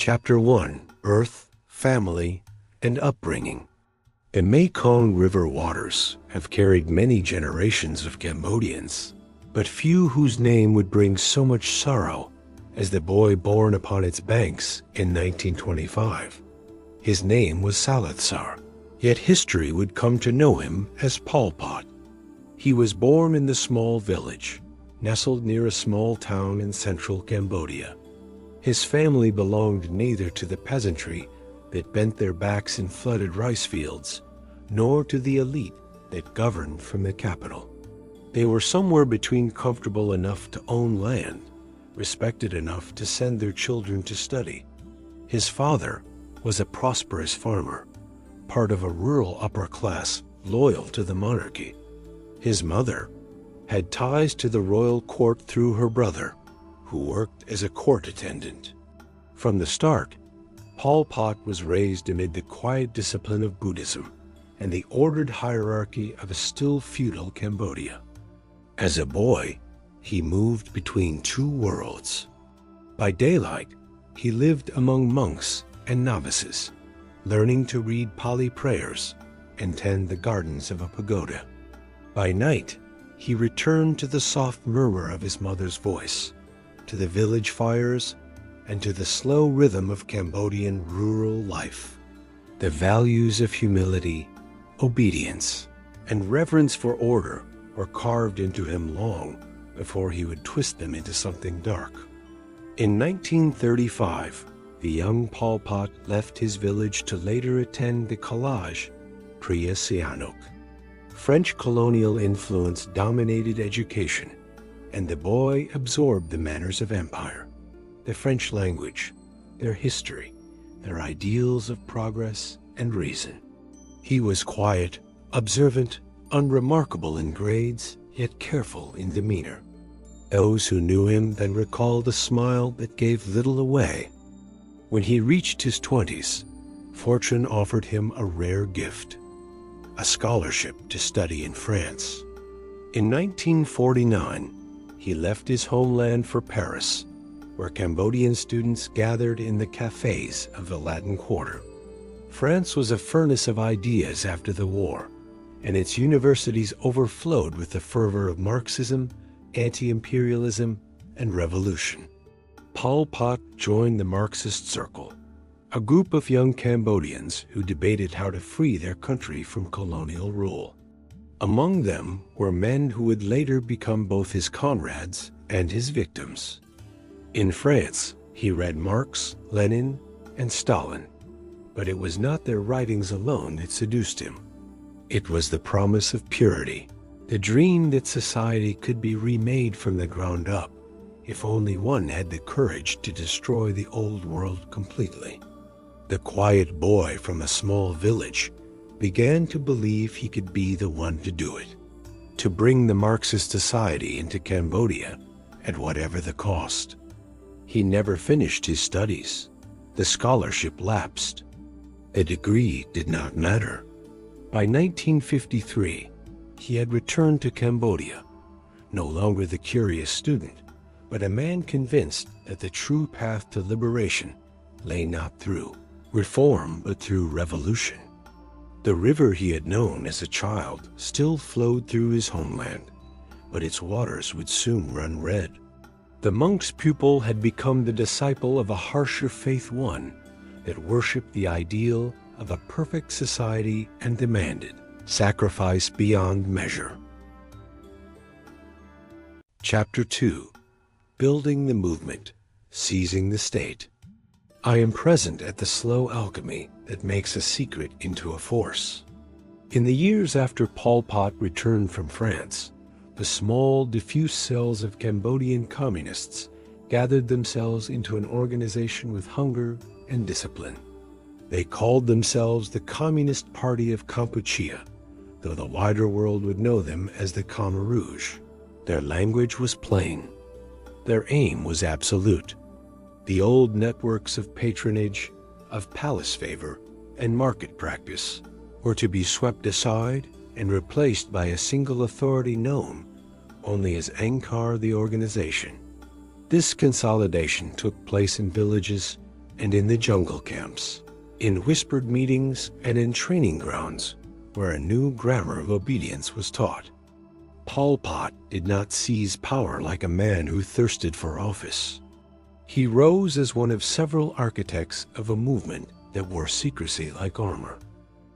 Chapter 1: Birth, Family, and Upbringing. The Mekong River waters have carried many generations of Cambodians, but few whose name would bring so much sorrow as the boy born upon its banks in 1925. His name was Salathsar, yet history would come to know him as Pol Pot. He was born in the small village, nestled near a small town in central Cambodia. His family belonged neither to the peasantry that bent their backs in flooded rice fields, nor to the elite that governed from the capital. They were somewhere between comfortable enough to own land, respected enough to send their children to study. His father was a prosperous farmer, part of a rural upper class loyal to the monarchy. His mother had ties to the royal court through her brother, who worked as a court attendant. From the start, Pol Pot was raised amid the quiet discipline of Buddhism and the ordered hierarchy of a still feudal Cambodia. As a boy, he moved between two worlds. By daylight, he lived among monks and novices, learning to read Pali prayers and tend the gardens of a pagoda. By night, he returned to the soft murmur of his mother's voice, to the village fires, and to the slow rhythm of Cambodian rural life. The values of humility, obedience, and reverence for order were carved into him long before he would twist them into something dark. In 1935, the young Pol Pot left his village to later attend the College Pria Sihanouk. French colonial influence dominated education, and the boy absorbed the manners of empire, the French language, their history, their ideals of progress and reason. He was quiet, observant, unremarkable in grades, yet careful in demeanor. Those who knew him then recalled a smile that gave little away. When he reached his 20s, fortune offered him a rare gift: a scholarship to study in France. In 1949, he left his homeland for Paris, where Cambodian students gathered in the cafes of the Latin Quarter. France was a furnace of ideas after the war, and its universities overflowed with the fervor of Marxism, anti-imperialism, and revolution. Pol Pot joined the Marxist Circle, a group of young Cambodians who debated how to free their country from colonial rule. Among them were men who would later become both his comrades and his victims. In France, he read Marx, Lenin, and Stalin, but it was not their writings alone that seduced him. It was the promise of purity, the dream that society could be remade from the ground up if only one had the courage to destroy the old world completely. The quiet boy from a small village began to believe he could be the one to do it, to bring the Marxist society into Cambodia at whatever the cost. He never finished his studies. The scholarship lapsed. A degree did not matter. By 1953, he had returned to Cambodia, no longer the curious student, but a man convinced that the true path to liberation lay not through reform, but through revolution. The river he had known as a child still flowed through his homeland, but its waters would soon run red. The monk's pupil had become the disciple of a harsher faith, one that worshipped the ideal of a perfect society and demanded sacrifice beyond measure. Chapter 2: Building the Movement, Seizing the State. I am present at the slow alchemy that makes a secret into a force. In the years after Pol Pot returned from France, the small, diffuse cells of Cambodian communists gathered themselves into an organization with hunger and discipline. They called themselves the Communist Party of Kampuchea, though the wider world would know them as the Khmer Rouge. Their language was plain. Their aim was absolute. The old networks of patronage, of palace favor, and market practice were to be swept aside and replaced by a single authority known only as Angkar the organization. This consolidation took place in villages and in the jungle camps, in whispered meetings and in training grounds where a new grammar of obedience was taught. Pol Pot did not seize power like a man who thirsted for office. He rose as one of several architects of a movement that wore secrecy like armor.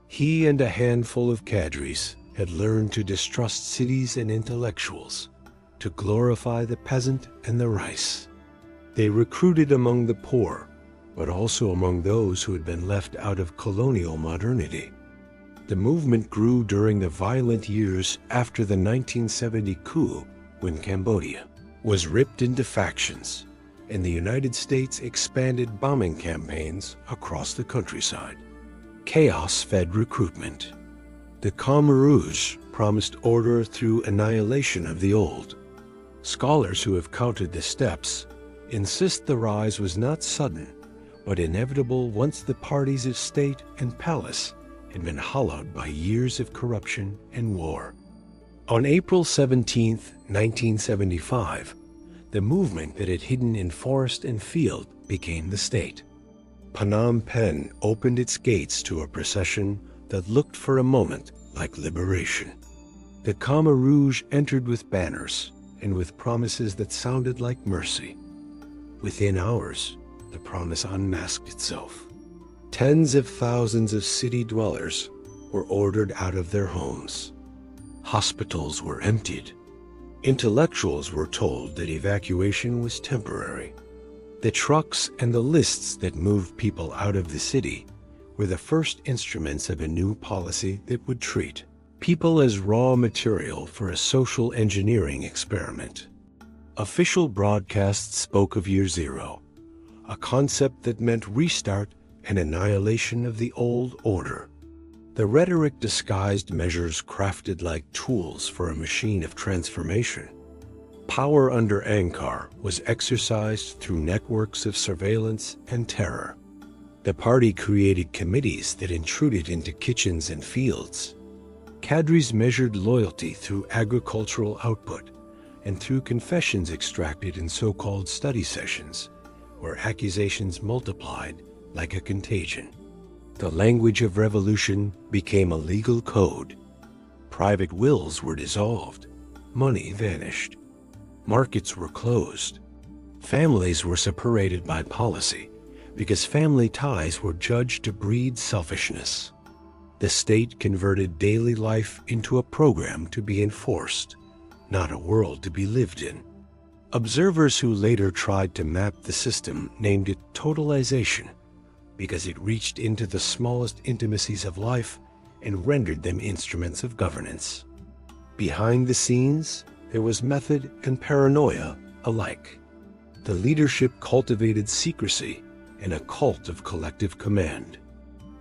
He and a handful of cadres had learned to distrust cities and intellectuals, to glorify the peasant and the rice. They recruited among the poor, but also among those who had been left out of colonial modernity. The movement grew during the violent years after the 1970 coup, when Cambodia was ripped into factions, and the United States expanded bombing campaigns across the countryside. Chaos fed recruitment. The Khmer Rouge promised order through annihilation of the old. Scholars who have counted the steps insist the rise was not sudden, but inevitable once the parties of state and palace had been hollowed by years of corruption and war. On April 17, 1975, the movement that had hidden in forest and field became the state. Phnom Penh opened its gates to a procession that looked for a moment like liberation. The Khmer Rouge entered with banners and with promises that sounded like mercy. Within hours, the promise unmasked itself. Tens of thousands of city dwellers were ordered out of their homes. Hospitals were emptied. Intellectuals were told that evacuation was temporary. The trucks and the lists that moved people out of the city were the first instruments of a new policy that would treat people as raw material for a social engineering experiment. Official broadcasts spoke of Year Zero, a concept that meant restart and annihilation of the old order. The rhetoric disguised measures crafted like tools for a machine of transformation. Power under Angkar was exercised through networks of surveillance and terror. The party created committees that intruded into kitchens and fields. Cadres measured loyalty through agricultural output and through confessions extracted in so-called study sessions, where accusations multiplied like a contagion. The language of revolution became a legal code. Private wills were dissolved. Money vanished. Markets were closed. Families were separated by policy because family ties were judged to breed selfishness. The state converted daily life into a program to be enforced, not a world to be lived in. Observers who later tried to map the system named it totalization because it reached into the smallest intimacies of life and rendered them instruments of governance. Behind the scenes, there was method and paranoia alike. The leadership cultivated secrecy and a cult of collective command.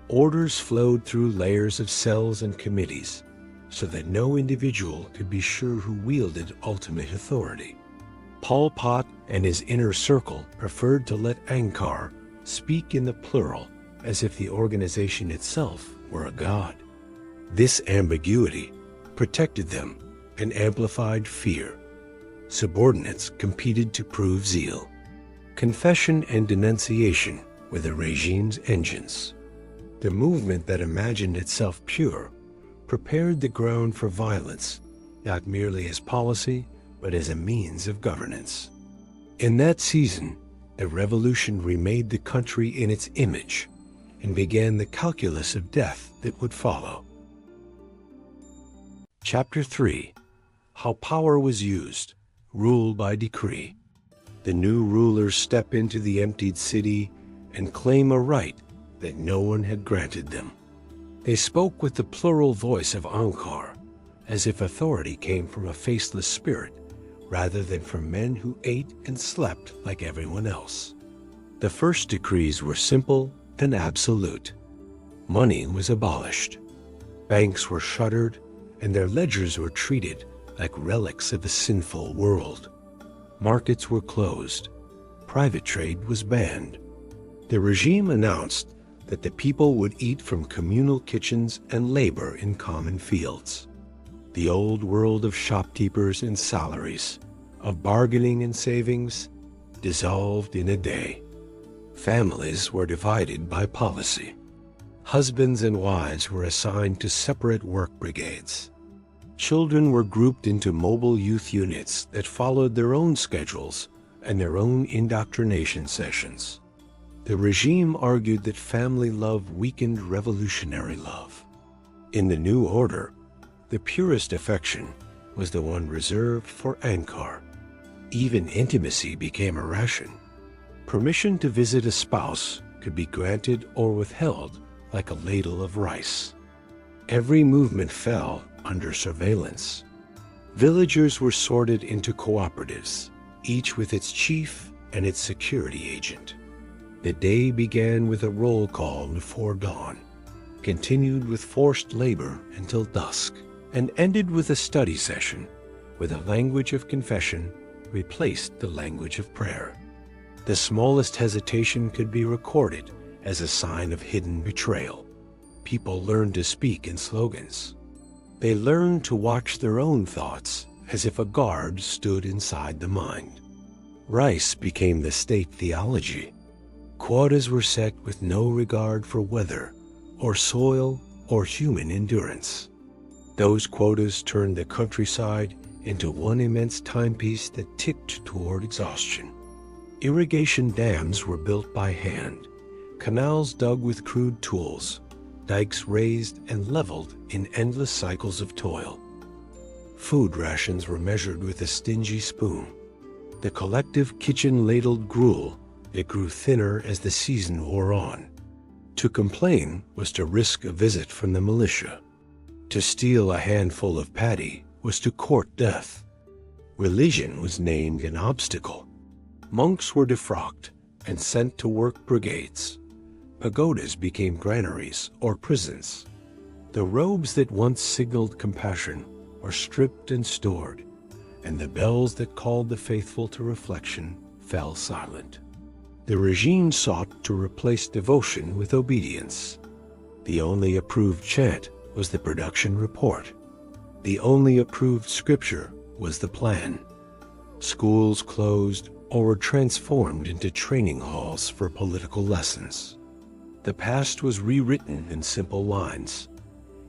Orders flowed through layers of cells and committees so that no individual could be sure who wielded ultimate authority. Pol Pot and his inner circle preferred to let Angkar speak in the plural as if the organization itself were a god. This ambiguity protected them and amplified fear. Subordinates competed to prove zeal. Confession and denunciation were the regime's engines. The movement that imagined itself pure prepared the ground for violence, not merely as policy, but as a means of governance. In that season, the revolution remade the country in its image and began the calculus of death that would follow. Chapter 3. How Power Was Used, Rule by Decree. The new rulers step into the emptied city and claim a right that no one had granted them. They spoke with the plural voice of Angkar, as if authority came from a faceless spirit rather than from men who ate and slept like everyone else. The first decrees were simple and absolute. Money was abolished. Banks were shuttered, and their ledgers were treated like relics of a sinful world. Markets were closed. Private trade was banned. The regime announced that the people would eat from communal kitchens and labor in common fields. The old world of shopkeepers and salaries, of bargaining and savings, dissolved in a day. Families were divided by policy. Husbands and wives were assigned to separate work brigades. Children were grouped into mobile youth units that followed their own schedules and their own indoctrination sessions. The regime argued that family love weakened revolutionary love. In the new order, the purest affection was the one reserved for Angkor. Even intimacy became a ration. Permission to visit a spouse could be granted or withheld like a ladle of rice. Every movement fell under surveillance. Villagers were sorted into cooperatives, each with its chief and its security agent. The day began with a roll call before dawn, continued with forced labor until dusk, and ended with a study session where the language of confession replaced the language of prayer. The smallest hesitation could be recorded as a sign of hidden betrayal. People learned to speak in slogans. They learned to watch their own thoughts as if a guard stood inside the mind. Rice became the state theology. Quotas were set with no regard for weather, or soil, or human endurance. Those quotas turned the countryside into one immense timepiece that ticked toward exhaustion. Irrigation dams were built by hand, canals dug with crude tools, dikes raised and leveled in endless cycles of toil. Food rations were measured with a stingy spoon. The collective kitchen ladled gruel that grew thinner as the season wore on. To complain was to risk a visit from the militia. To steal a handful of paddy was to court death. Religion was named an obstacle. Monks were defrocked and sent to work brigades. Pagodas became granaries or prisons. The robes that once signaled compassion were stripped and stored, and the bells that called the faithful to reflection fell silent. The regime sought to replace devotion with obedience. The only approved chant was the production report. The only approved scripture was the plan. Schools closed or were transformed into training halls for political lessons. The past was rewritten in simple lines.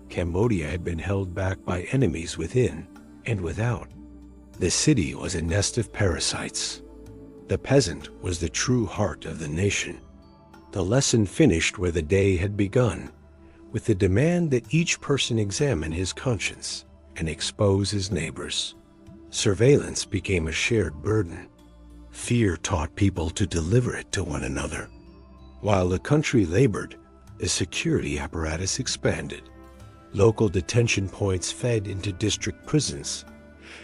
Cambodia had been held back by enemies within and without. The city was a nest of parasites. The peasant was the true heart of the nation. The lesson finished where the day had begun, with the demand that each person examine his conscience and expose his neighbors. Surveillance became a shared burden. Fear taught people to deliver it to one another. While the country labored, the security apparatus expanded. Local detention points fed into district prisons,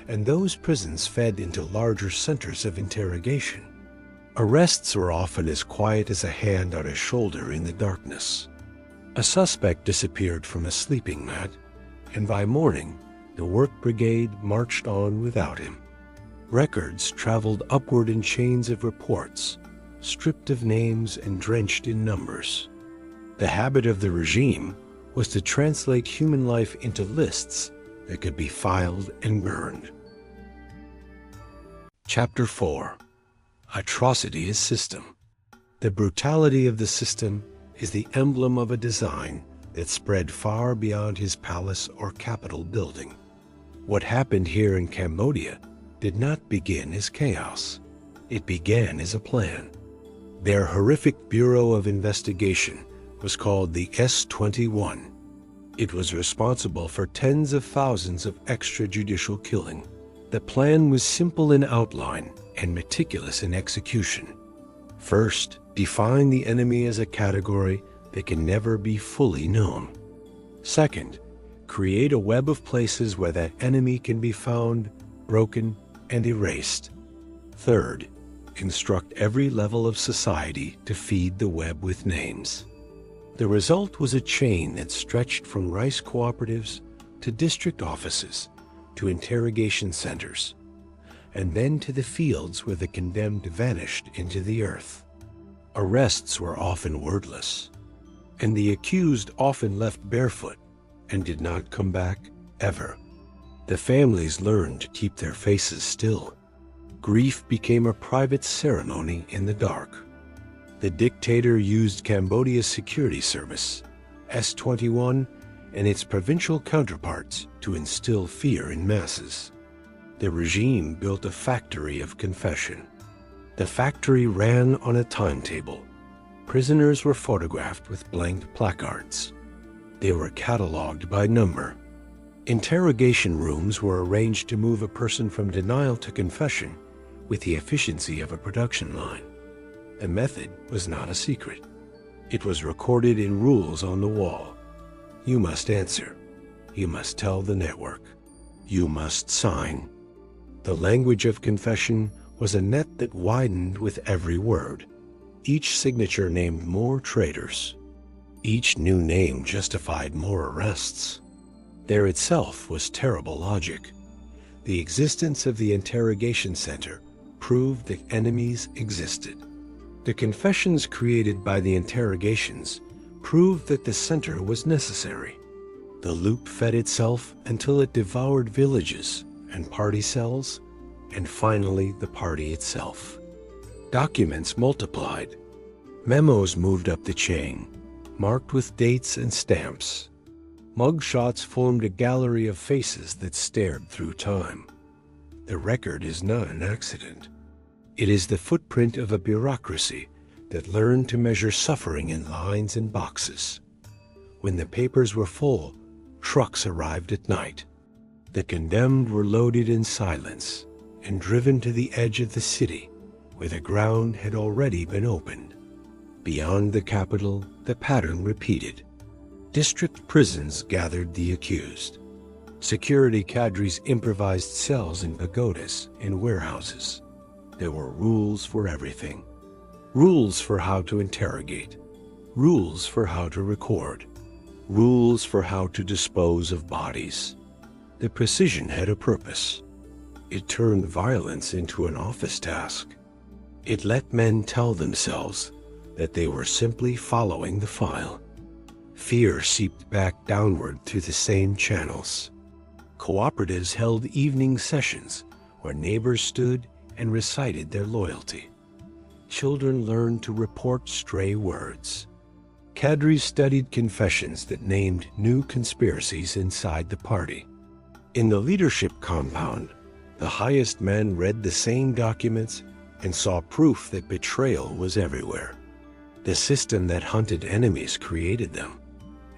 and those prisons fed into larger centers of interrogation. Arrests were often as quiet as a hand on a shoulder in the darkness. A suspect disappeared from a sleeping mat, and by morning, the work brigade marched on without him. Records traveled upward in chains of reports, stripped of names and drenched in numbers. The habit of the regime was to translate human life into lists that could be filed and burned. Chapter 4. Atrocity as System. The brutality of the system is the emblem of a design that spread far beyond his palace or capital building. What happened here in Cambodia did not begin as chaos. It began as a plan. Their horrific Bureau of Investigation was called the S-21. It was responsible for tens of thousands of extrajudicial killing. The plan was simple in outline and meticulous in execution. First, define the enemy as a category that can never be fully known. Second, create a web of places where that enemy can be found, broken, and erased. Third, instruct every level of society to feed the web with names. The result was a chain that stretched from rice cooperatives to district offices, to interrogation centers, and then to the fields where the condemned vanished into the earth. Arrests were often wordless, and the accused often left barefoot and did not come back ever. The families learned to keep their faces still. Grief became a private ceremony in the dark. The dictator used Cambodia's security service, S-21, and its provincial counterparts to instill fear in masses. The regime built a factory of confession. The factory ran on a timetable. Prisoners were photographed with blank placards. They were catalogued by number. Interrogation rooms were arranged to move a person from denial to confession with the efficiency of a production line. The method was not a secret. It was recorded in rules on the wall. You must answer. You must tell the network. You must sign. The language of confession was a net that widened with every word. Each signature named more traitors. Each new name justified more arrests. There itself was terrible logic. The existence of the interrogation center proved that enemies existed. The confessions created by the interrogations proved that the center was necessary. The loop fed itself until it devoured villages and party cells, and finally the party itself. Documents multiplied. Memos moved up the chain, marked with dates and stamps. Mugshots formed a gallery of faces that stared through time. The record is not an accident. It is the footprint of a bureaucracy that learned to measure suffering in lines and boxes. When the papers were full, trucks arrived at night. The condemned were loaded in silence and driven to the edge of the city, where the ground had already been opened. Beyond the capital, the pattern repeated. District prisons gathered the accused. Security cadres improvised cells in pagodas and warehouses. There were rules for everything. Rules for how to interrogate. Rules for how to record. Rules for how to dispose of bodies. The precision had a purpose. It turned violence into an office task. It let men tell themselves that they were simply following the file. Fear seeped back downward through the same channels. Cooperatives held evening sessions where neighbors stood and recited their loyalty. Children learned to report stray words. Cadres studied confessions that named new conspiracies inside the party. In the leadership compound, the highest men read the same documents and saw proof that betrayal was everywhere. The system that hunted enemies created them,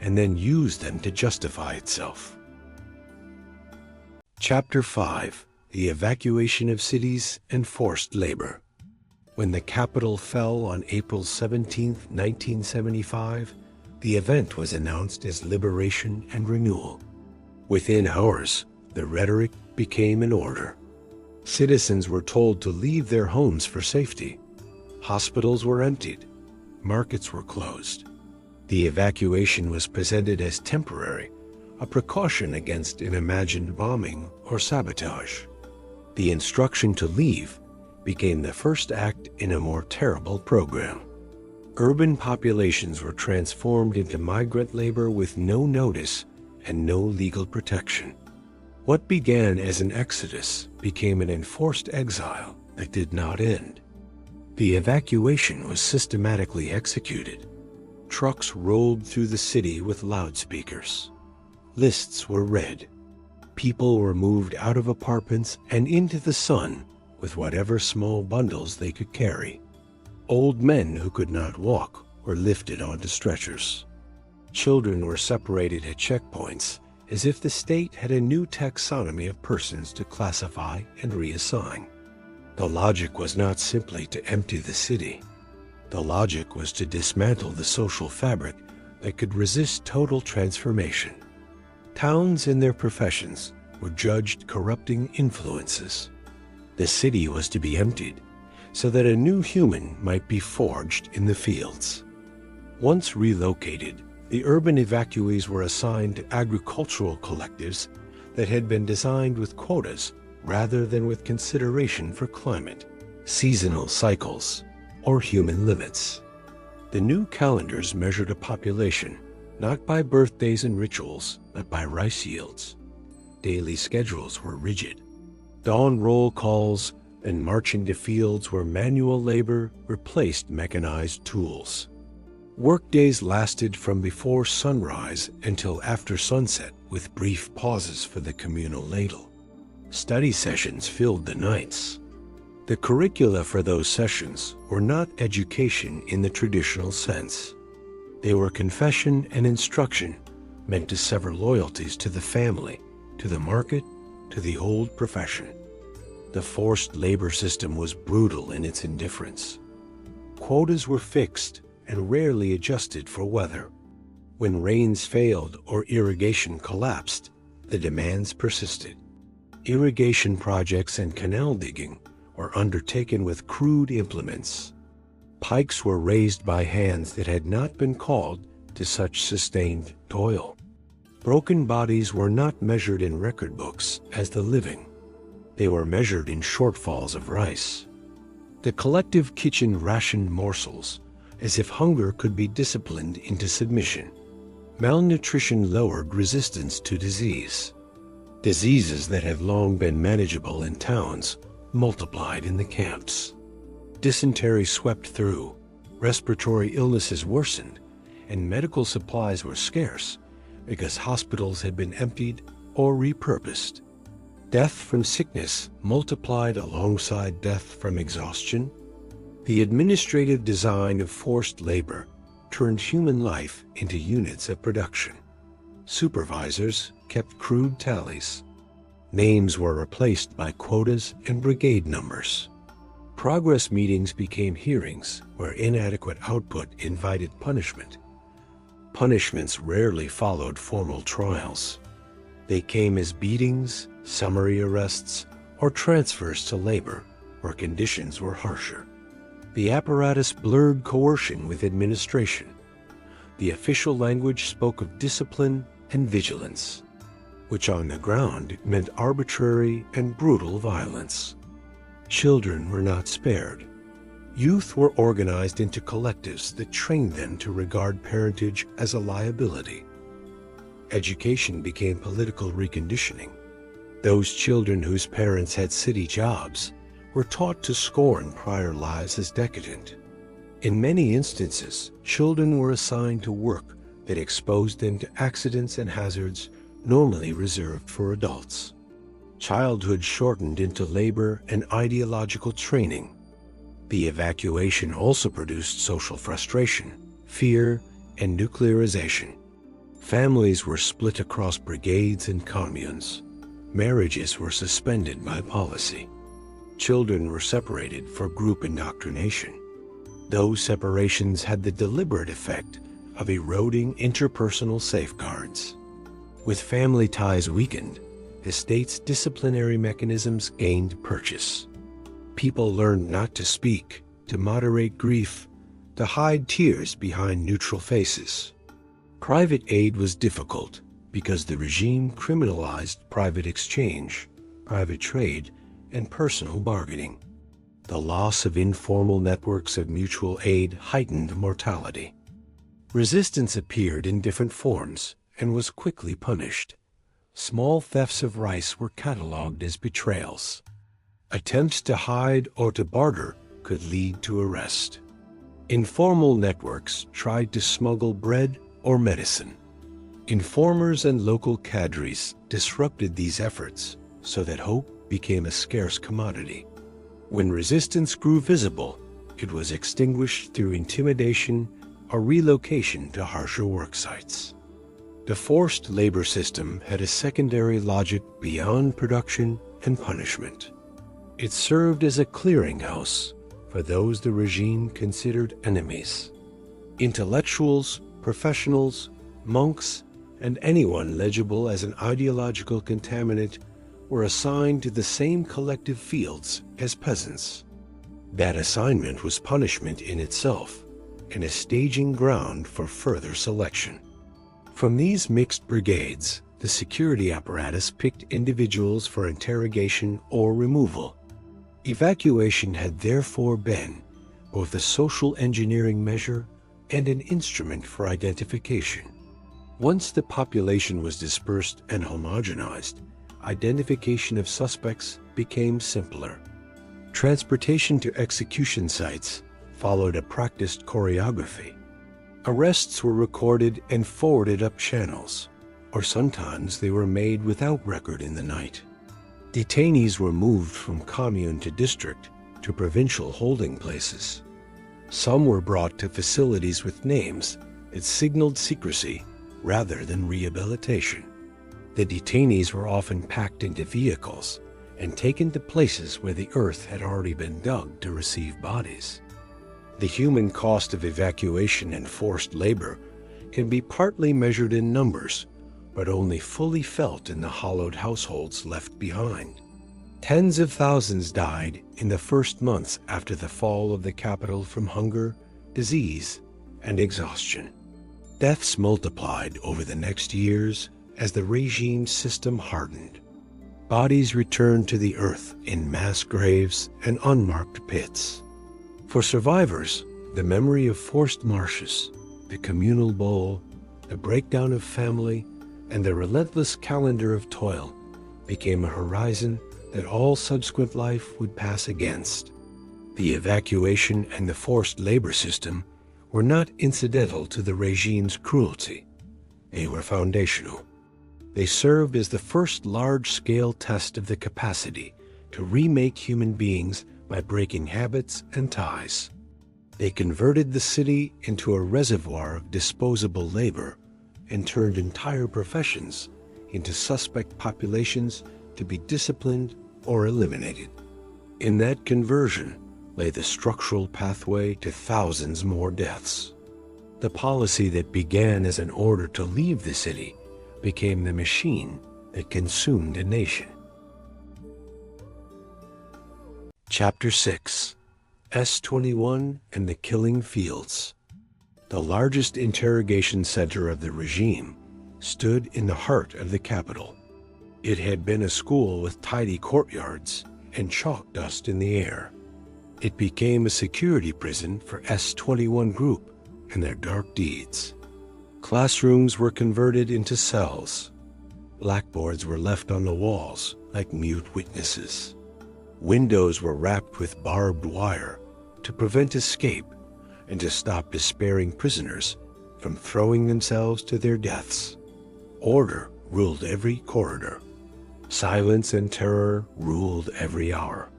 and then used them to justify itself. Chapter 5: The Evacuation of Cities and Forced Labor. When the capital fell on April 17, 1975, the event was announced as liberation and renewal. Within hours, the rhetoric became an order. Citizens were told to leave their homes for safety. Hospitals were emptied. Markets were closed. The evacuation was presented as temporary, a precaution against an imagined bombing or sabotage. The instruction to leave became the first act in a more terrible program. Urban populations were transformed into migrant labor with no notice and no legal protection. What began as an exodus became an enforced exile that did not end. The evacuation was systematically executed. Trucks rolled through the city with loudspeakers. Lists were read. People were moved out of apartments and into the sun with whatever small bundles they could carry. Old men who could not walk were lifted onto stretchers. Children were separated at checkpoints as if the state had a new taxonomy of persons to classify and reassign. The logic was not simply to empty the city. The logic was to dismantle the social fabric that could resist total transformation. Towns and their professions were judged corrupting influences. The city was to be emptied so that a new human might be forged in the fields. Once relocated, the urban evacuees were assigned to agricultural collectives that had been designed with quotas rather than with consideration for climate, seasonal cycles, or human limits. The new calendars measured a population not by birthdays and rituals, but by rice yields. Daily schedules were rigid. Dawn roll calls, and march into fields where manual labor replaced mechanized tools. Workdays lasted from before sunrise until after sunset, with brief pauses for the communal ladle. Study sessions filled the nights. The curricula for those sessions were not education in the traditional sense. They were confession and instruction meant to sever loyalties to the family, to the market, to the old profession. The forced labor system was brutal in its indifference. Quotas were fixed and rarely adjusted for weather. When rains failed or irrigation collapsed, the demands persisted. Irrigation projects and canal digging were undertaken with crude implements. Pikes were raised by hands that had not been called to such sustained toil. Broken bodies were not measured in record books as the living. They were measured in shortfalls of rice. The collective kitchen rationed morsels, as if hunger could be disciplined into submission. Malnutrition lowered resistance to disease. Diseases that have long been manageable in towns multiplied in the camps. Dysentery swept through, respiratory illnesses worsened, and medical supplies were scarce because hospitals had been emptied or repurposed. Death from sickness multiplied alongside death from exhaustion. The administrative design of forced labor turned human life into units of production. Supervisors kept crude tallies. Names were replaced by quotas and brigade numbers. Progress meetings became hearings where inadequate output invited punishment. Punishments rarely followed formal trials. They came as beatings, summary arrests, or transfers to labor where conditions were harsher. The apparatus blurred coercion with administration. The official language spoke of discipline and vigilance, which on the ground meant arbitrary and brutal violence. Children were not spared. Youth were organized into collectives that trained them to regard parentage as a liability. Education became political reconditioning. Those children whose parents had city jobs were taught to scorn prior lives as decadent. In many instances, children were assigned to work that exposed them to accidents and hazards normally reserved for adults. Childhood shortened into labor and ideological training. The evacuation also produced social frustration, fear, and nuclearization. Families were split across brigades and communes. Marriages were suspended by policy. Children were separated for group indoctrination. Those separations had the deliberate effect of eroding interpersonal safeguards. With family ties weakened, the state's disciplinary mechanisms gained purchase. People learned not to speak, to moderate grief, to hide tears behind neutral faces. Private aid was difficult because the regime criminalized private exchange, private trade, and personal bargaining. The loss of informal networks of mutual aid heightened mortality. Resistance appeared in different forms and was quickly punished. Small thefts of rice were cataloged as betrayals. Attempts to hide or to barter could lead to arrest. Informal networks tried to smuggle bread or medicine. Informers and local cadres disrupted these efforts so that hope became a scarce commodity. When resistance grew visible, it was extinguished through intimidation or relocation to harsher work sites. The forced labor system had a secondary logic beyond production and punishment. It served as a clearinghouse for those the regime considered enemies. Intellectuals, professionals, monks, and anyone legible as an ideological contaminant were assigned to the same collective fields as peasants. That assignment was punishment in itself and a staging ground for further selection. From these mixed brigades, the security apparatus picked individuals for interrogation or removal. Evacuation had therefore been both a social engineering measure and an instrument for identification. Once the population was dispersed and homogenized, identification of suspects became simpler. Transportation to execution sites followed a practiced choreography. Arrests were recorded and forwarded up channels, or sometimes they were made without record in the night. Detainees were moved from commune to district to provincial holding places. Some were brought to facilities with names that signaled secrecy rather than rehabilitation. The detainees were often packed into vehicles and taken to places where the earth had already been dug to receive bodies. The human cost of evacuation and forced labor can be partly measured in numbers, but only fully felt in the hollowed households left behind. Tens of thousands died in the first months after the fall of the capital from hunger, disease, and exhaustion. Deaths multiplied over the next years as the regime system hardened. Bodies returned to the earth in mass graves and unmarked pits. For survivors, the memory of forced marshes, the communal bowl, the breakdown of family, and the relentless calendar of toil became a horizon that all subsequent life would pass against. The evacuation and the forced labor system were not incidental to the regime's cruelty. They were foundational. They served as the first large-scale test of the capacity to remake human beings by breaking habits and ties. They converted the city into a reservoir of disposable labor and turned entire professions into suspect populations to be disciplined or eliminated. In that conversion lay the structural pathway to thousands more deaths. The policy that began as an order to leave the city became the machine that consumed a nation. Chapter 6: S-21 and the Killing Fields. The largest interrogation center of the regime stood in the heart of the capital. It had been a school with tidy courtyards and chalk dust in the air. It became a security prison for S-21 group and their dark deeds. Classrooms were converted into cells. Blackboards were left on the walls like mute witnesses. Windows were wrapped with barbed wire to prevent escape and to stop despairing prisoners from throwing themselves to their deaths. Order ruled every corridor. Silence and terror ruled every hour.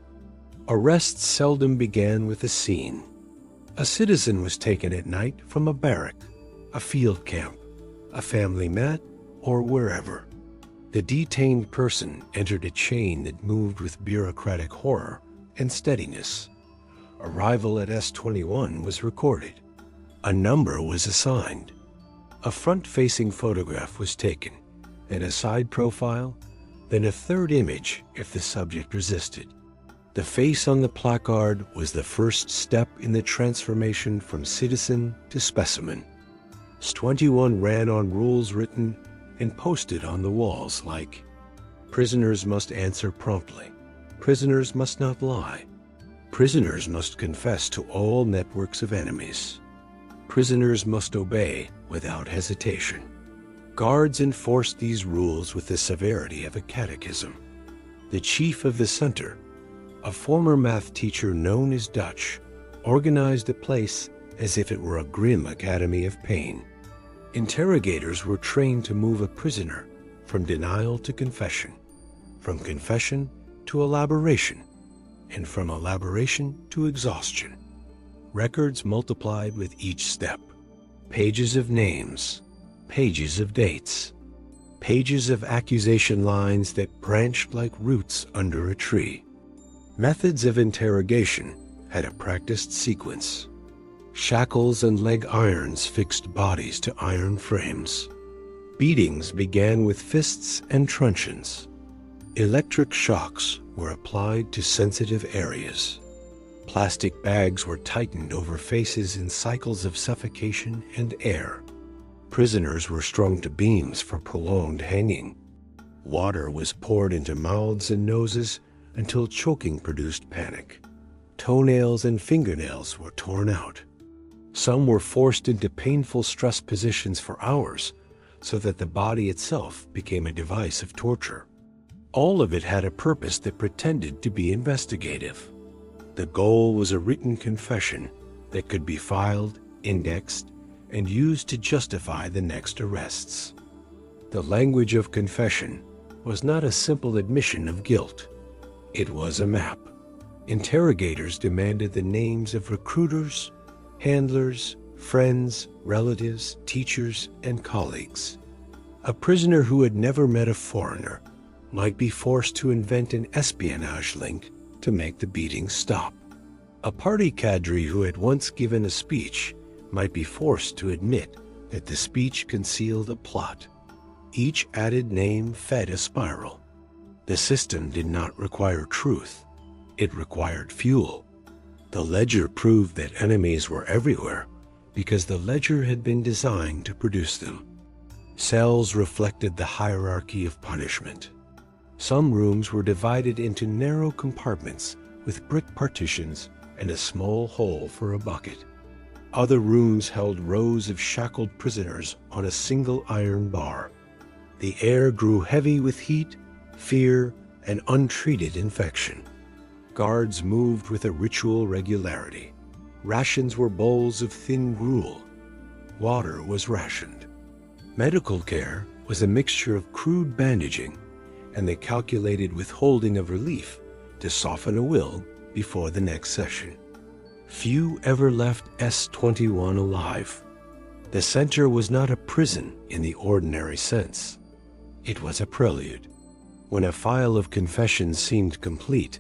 Arrests seldom began with a scene. A citizen was taken at night from a barrack, a field camp, a family mat, or wherever. The detained person entered a chain that moved with bureaucratic horror and steadiness. Arrival at S-21 was recorded. A number was assigned. A front-facing photograph was taken, then a side profile, then a third image if the subject resisted. The face on the placard was the first step in the transformation from citizen to specimen. S-21 ran on rules written and posted on the walls like, prisoners must answer promptly, prisoners must not lie, prisoners must confess to all networks of enemies, prisoners must obey without hesitation. Guards enforced these rules with the severity of a catechism. The chief of the center, a former math teacher known as Dutch, organized the place as if it were a grim academy of pain. Interrogators were trained to move a prisoner from denial to confession, from confession to elaboration, and from elaboration to exhaustion. Records multiplied with each step. Pages of names, pages of dates, pages of accusation lines that branched like roots under a tree. Methods of interrogation had a practiced sequence. Shackles and leg irons fixed bodies to iron frames. Beatings began with fists and truncheons. Electric shocks were applied to sensitive areas. Plastic bags were tightened over faces in cycles of suffocation and air. Prisoners were strung to beams for prolonged hanging. Water was poured into mouths and noses until choking produced panic. Toenails and fingernails were torn out. Some were forced into painful stress positions for hours so that the body itself became a device of torture. All of it had a purpose that pretended to be investigative. The goal was a written confession that could be filed, indexed, and used to justify the next arrests. The language of confession was not a simple admission of guilt. It was a map. Interrogators demanded the names of recruiters, handlers, friends, relatives, teachers, and colleagues. A prisoner who had never met a foreigner might be forced to invent an espionage link to make the beating stop. A party cadre who had once given a speech might be forced to admit that the speech concealed a plot. Each added name fed a spiral. The system did not require truth. It required fuel. The ledger proved that enemies were everywhere because the ledger had been designed to produce them. Cells reflected the hierarchy of punishment. Some rooms were divided into narrow compartments with brick partitions and a small hole for a bucket. Other rooms held rows of shackled prisoners on a single iron bar. The air grew heavy with heat, fear, and untreated infection. Guards moved with a ritual regularity. Rations were bowls of thin gruel. Water was rationed. Medical care was a mixture of crude bandaging and the calculated withholding of relief to soften a will before the next session. Few ever left S21 alive. The center was not a prison in the ordinary sense. It was a prelude. When a file of confessions seemed complete,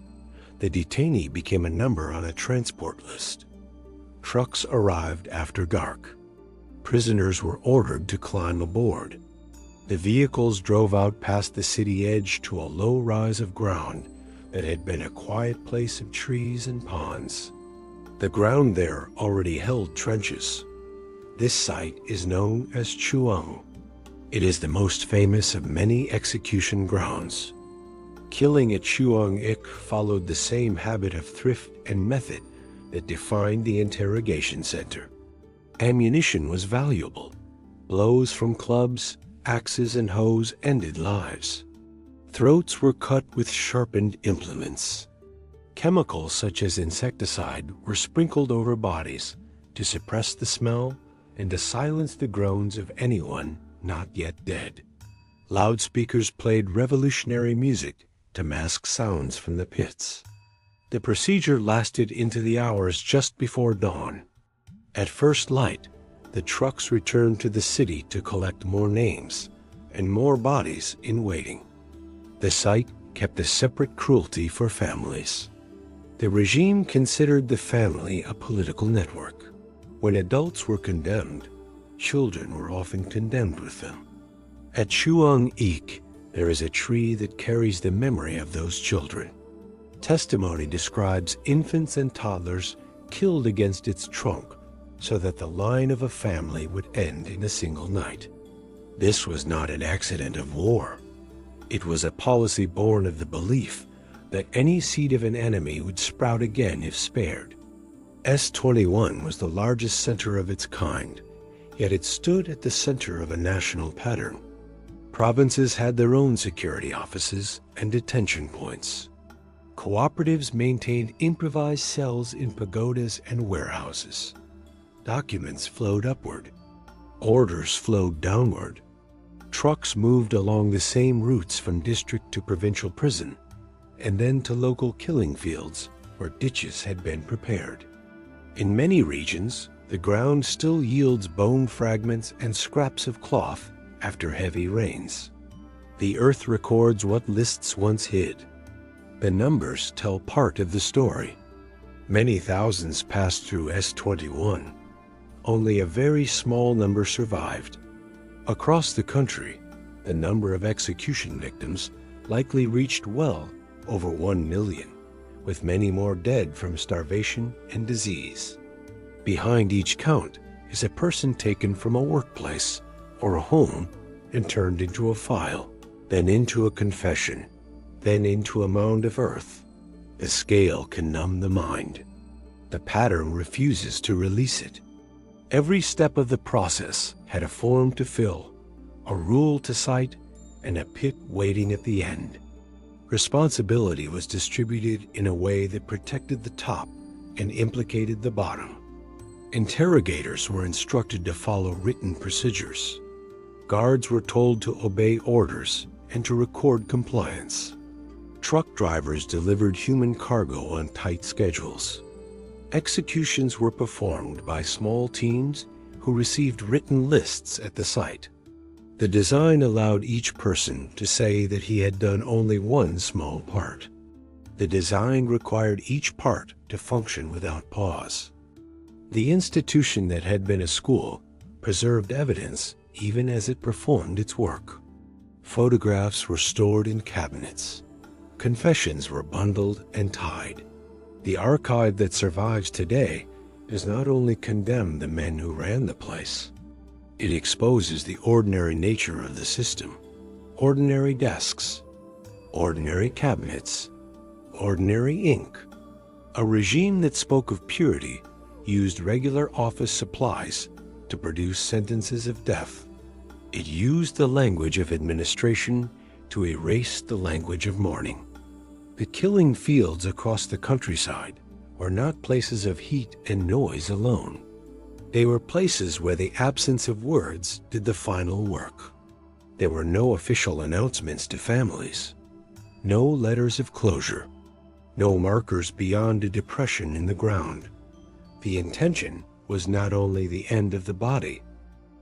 the detainee became a number on a transport list. Trucks arrived after dark. Prisoners were ordered to climb aboard. The vehicles drove out past the city edge to a low rise of ground that had been a quiet place of trees and ponds. The ground there already held trenches. This site is known as Chuang. It is the most famous of many execution grounds. Killing at Chuang Ik followed the same habit of thrift and method that defined the interrogation center. Ammunition was valuable. Blows from clubs, axes, and hoes ended lives. Throats were cut with sharpened implements. Chemicals such as insecticide were sprinkled over bodies to suppress the smell and to silence the groans of anyone not yet dead. Loudspeakers played revolutionary music to mask sounds from the pits. The procedure lasted into the hours just before dawn. At first light, the trucks returned to the city to collect more names and more bodies in waiting. The site kept a separate cruelty for families. The regime considered the family a political network. When adults were condemned, children were often condemned with them. At Chuang Ik, there is a tree that carries the memory of those children. Testimony describes infants and toddlers killed against its trunk so that the line of a family would end in a single night. This was not an accident of war. It was a policy born of the belief that any seed of an enemy would sprout again if spared. S21 was the largest center of its kind, yet it stood at the center of a national pattern. Provinces had their own security offices and detention points. Cooperatives maintained improvised cells in pagodas and warehouses. Documents flowed upward. Orders flowed downward. Trucks moved along the same routes from district to provincial prison, and then to local killing fields where ditches had been prepared. In many regions, the ground still yields bone fragments and scraps of cloth after heavy rains. The earth records what lists once hid. The numbers tell part of the story. Many thousands passed through S21. Only a very small number survived. Across the country, the number of execution victims likely reached well over 1 million, with many more dead from starvation and disease. Behind each count is a person taken from a workplace or a home and turned into a file, then into a confession, then into a mound of earth. The scale can numb the mind. The pattern refuses to release it. Every step of the process had a form to fill, a rule to cite, and a pit waiting at the end. Responsibility was distributed in a way that protected the top and implicated the bottom. Interrogators were instructed to follow written procedures. Guards were told to obey orders and to record compliance. Truck drivers delivered human cargo on tight schedules. Executions were performed by small teams who received written lists at the site. The design allowed each person to say that he had done only one small part. The design required each part to function without pause. The institution that had been a school preserved evidence even as it performed its work. Photographs were stored in cabinets. Confessions were bundled and tied. The archive that survives today does not only condemn the men who ran the place, it exposes the ordinary nature of the system. Ordinary desks, ordinary cabinets, ordinary ink. A regime that spoke of purity used regular office supplies to produce sentences of death. It used the language of administration to erase the language of mourning. The killing fields across the countryside were not places of heat and noise alone. They were places where the absence of words did the final work. There were no official announcements to families, no letters of closure, no markers beyond a depression in the ground. The intention was not only the end of the body,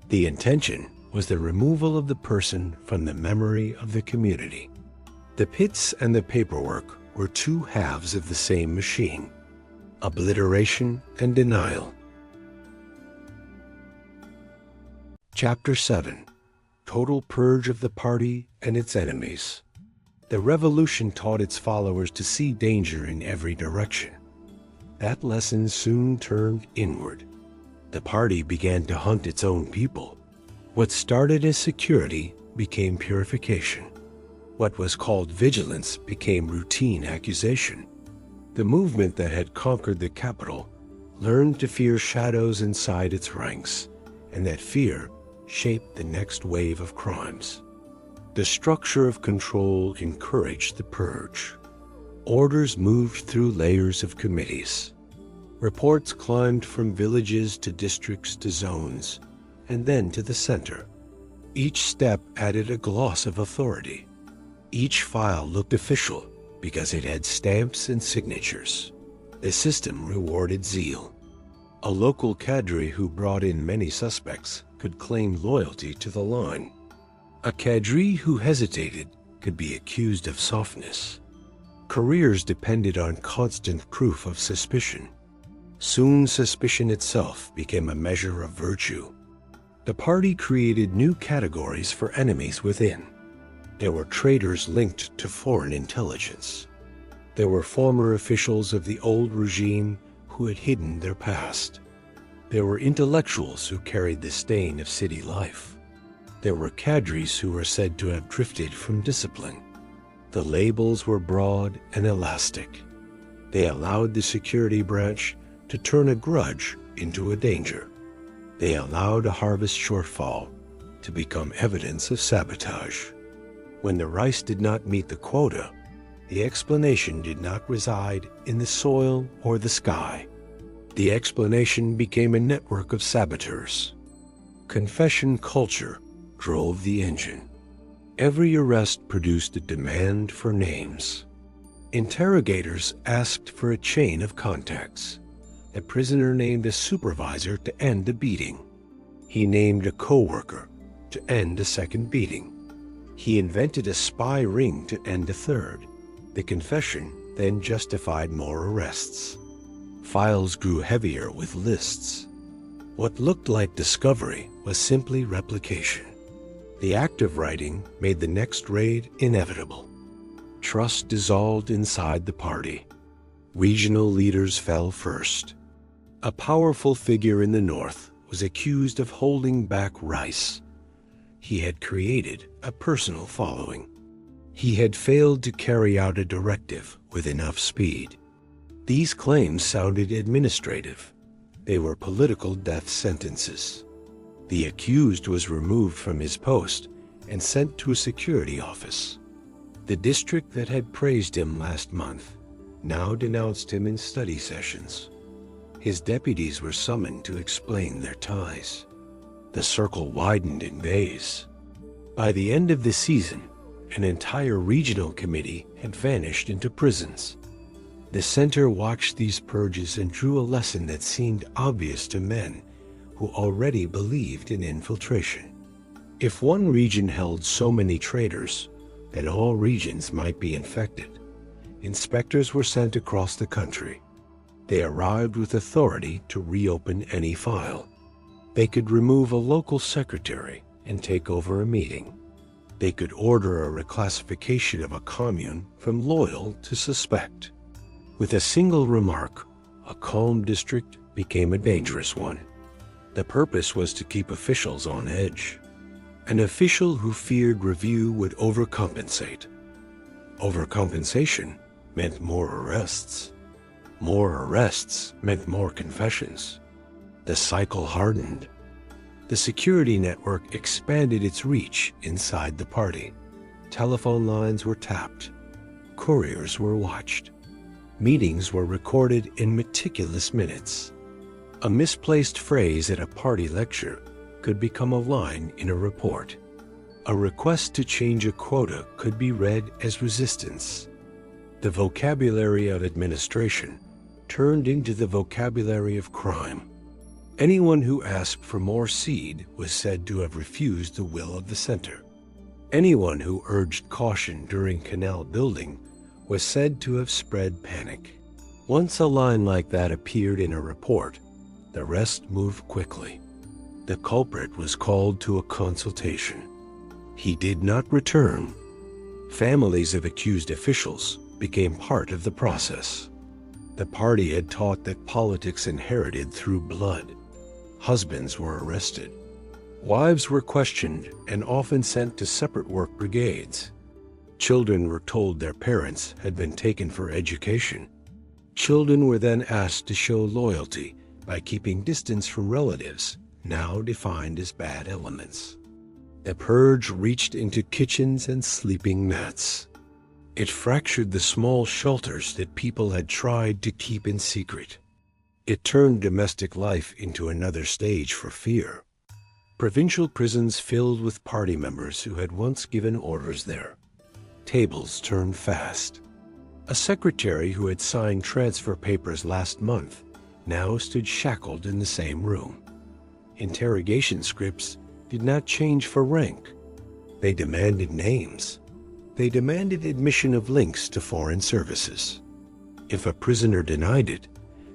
the intention was the removal of the person from the memory of the community. The pits and the paperwork were two halves of the same machine: obliteration and denial. Chapter 7. Total Purge of the Party and its Enemies. The revolution taught its followers to see danger in every direction. That lesson soon turned inward. The party began to hunt its own people. What started as security became purification. What was called vigilance became routine accusation. The movement that had conquered the capital learned to fear shadows inside its ranks, and that fear shaped the next wave of crimes. The structure of control encouraged the purge. Orders moved through layers of committees. Reports climbed from villages to districts to zones, and then to the center. Each step added a gloss of authority. Each file looked official because it had stamps and signatures. The system rewarded zeal. A local cadre who brought in many suspects could claim loyalty to the line. A cadre who hesitated could be accused of softness. Careers depended on constant proof of suspicion. Soon suspicion itself became a measure of virtue. The party created new categories for enemies within. There were traitors linked to foreign intelligence. There were former officials of the old regime who had hidden their past. There were intellectuals who carried the stain of city life. There were cadres who were said to have drifted from discipline. The labels were broad and elastic. They allowed the security branch to turn a grudge into a danger. They allowed a harvest shortfall to become evidence of sabotage. When the rice did not meet the quota, the explanation did not reside in the soil or the sky. The explanation became a network of saboteurs. Confession culture drove the engine. Every arrest produced a demand for names. Interrogators asked for a chain of contacts. A prisoner named a supervisor to end a beating. He named a co-worker to end a second beating. He invented a spy ring to end a third. The confession then justified more arrests. Files grew heavier with lists. What looked like discovery was simply replication. The act of writing made the next raid inevitable. Trust dissolved inside the party. Regional leaders fell first. A powerful figure in the north was accused of holding back rice. He had created a personal following. He had failed to carry out a directive with enough speed. These claims sounded administrative. They were political death sentences. The accused was removed from his post and sent to a security office. The district that had praised him last month now denounced him in study sessions. His deputies were summoned to explain their ties. The circle widened in days. By the end of the season, an entire regional committee had vanished into prisons. The center watched these purges and drew a lesson that seemed obvious to men who already believed in infiltration. If one region held so many traitors, then all regions might be infected. Inspectors were sent across the country. They arrived with authority to reopen any file. They could remove a local secretary and take over a meeting. They could order a reclassification of a commune from loyal to suspect. With a single remark, a calm district became a dangerous one. The purpose was to keep officials on edge. An official who feared review would overcompensate. Overcompensation meant more arrests. More arrests meant more confessions. The cycle hardened. The security network expanded its reach inside the party. Telephone lines were tapped. Couriers were watched. Meetings were recorded in meticulous minutes. A misplaced phrase at a party lecture could become a line in a report. A request to change a quota could be read as resistance. The vocabulary of administration turned into the vocabulary of crime. Anyone who asked for more seed was said to have refused the will of the center. Anyone who urged caution during canal building was said to have spread panic. Once a line like that appeared in a report, the rest moved quickly. The culprit was called to a consultation. He did not return. Families of accused officials became part of the process. The party had taught that politics inherited through blood. Husbands were arrested. Wives were questioned and often sent to separate work brigades. Children were told their parents had been taken for education. Children were then asked to show loyalty by keeping distance from relatives, now defined as bad elements. The purge reached into kitchens and sleeping mats. It fractured the small shelters that people had tried to keep in secret. It turned domestic life into another stage for fear. Provincial prisons filled with party members who had once given orders there. Tables turned fast. A secretary who had signed transfer papers last month now stood shackled in the same room. Interrogation scripts did not change for rank. They demanded names. They demanded admission of links to foreign services. If a prisoner denied it,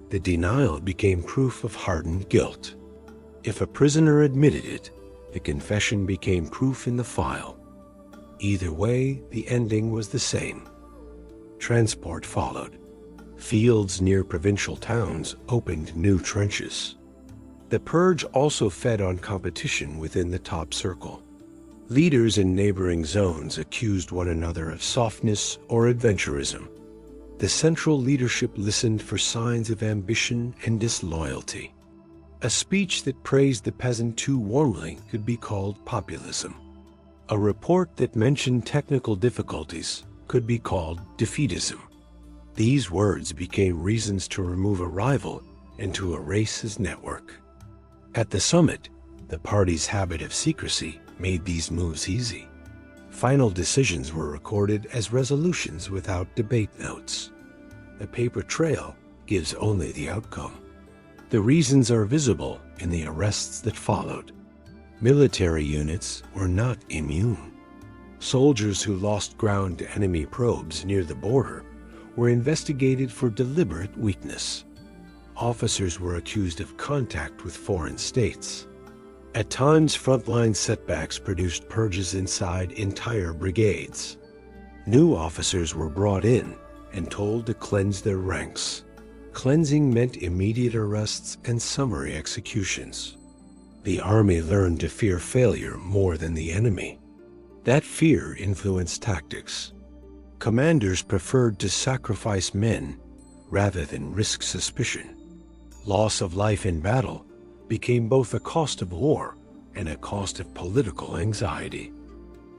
the denial became proof of hardened guilt. If a prisoner admitted it, the confession became proof in the file. Either way, the ending was the same. Transport followed. Fields near provincial towns opened new trenches. The purge also fed on competition within the top circle. Leaders in neighboring zones accused one another of softness or adventurism. The central leadership listened for signs of ambition and disloyalty. A speech that praised the peasant too warmly could be called populism. A report that mentioned technical difficulties could be called defeatism. These words became reasons to remove a rival and to erase his network. At the summit, the party's habit of secrecy made these moves easy. Final decisions were recorded as resolutions without debate notes. The paper trail gives only the outcome. The reasons are visible in the arrests that followed. Military units were not immune. Soldiers who lost ground to enemy probes near the border were investigated for deliberate weakness. Officers were accused of contact with foreign states. At times, frontline setbacks produced purges inside entire brigades. New officers were brought in and told to cleanse their ranks. Cleansing meant immediate arrests and summary executions. The army learned to fear failure more than the enemy. That fear influenced tactics. Commanders preferred to sacrifice men rather than risk suspicion. Loss of life in battle became both a cost of war and a cost of political anxiety.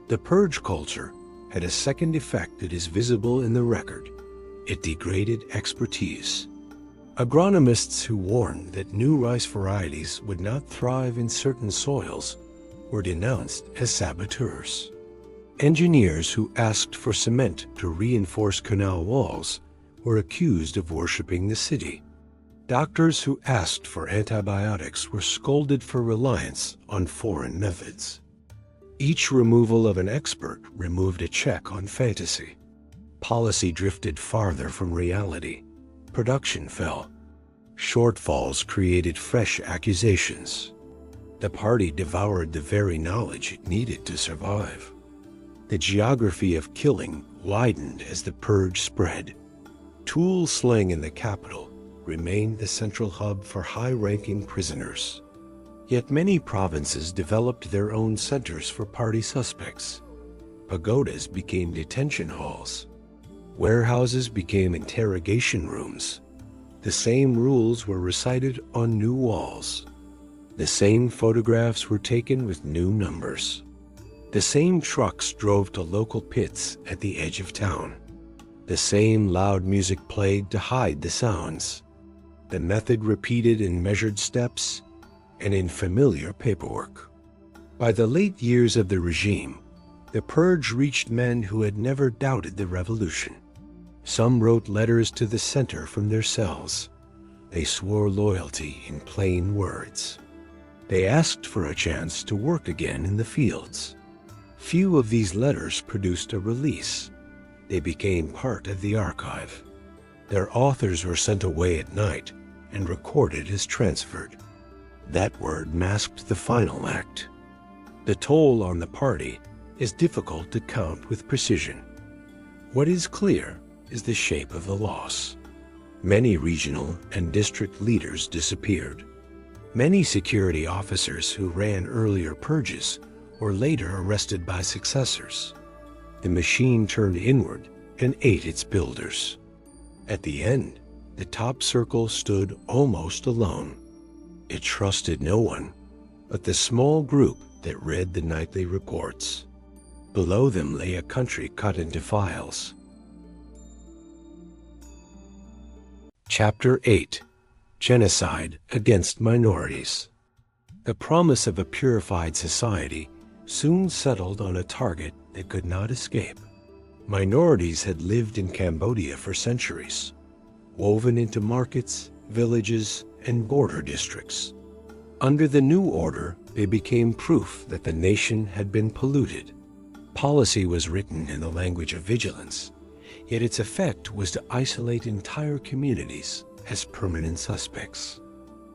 The purge culture had a second effect that is visible in the record. It degraded expertise. Agronomists who warned that new rice varieties would not thrive in certain soils were denounced as saboteurs. Engineers who asked for cement to reinforce canal walls were accused of worshiping the city. Doctors who asked for antibiotics were scolded for reliance on foreign methods. Each removal of an expert removed a check on fantasy. Policy drifted farther from reality. Production fell. Shortfalls created fresh accusations. The party devoured the very knowledge it needed to survive. The geography of killing widened as the purge spread. Tool sling in the capital remained the central hub for high-ranking prisoners. Yet many provinces developed their own centers for party suspects. Pagodas became detention halls. Warehouses became interrogation rooms. The same rules were recited on new walls. The same photographs were taken with new numbers. The same trucks drove to local pits at the edge of town. The same loud music played to hide the sounds. The method repeated in measured steps and in familiar paperwork. By the late years of the regime, the purge reached men who had never doubted the revolution. Some wrote letters to the center from their cells. They swore loyalty in plain words. They asked for a chance to work again in the fields. Few of these letters produced a release. They became part of the archive. Their authors were sent away at night and recorded as transferred. That word masked the final act. The toll on the party is difficult to count with precision. What is clear is the shape of the loss. Many regional and district leaders disappeared. Many security officers who ran earlier purges were later arrested by successors. The machine turned inward and ate its builders. At the end, the top circle stood almost alone. It trusted no one but the small group that read the nightly reports. Below them lay a country cut into files. Chapter 8: Genocide Against Minorities. The promise of a purified society soon settled on a target that could not escape. Minorities had lived in Cambodia for centuries, woven into markets, villages, and border districts. Under the new order, they became proof that the nation had been polluted. Policy was written in the language of vigilance, yet its effect was to isolate entire communities as permanent suspects.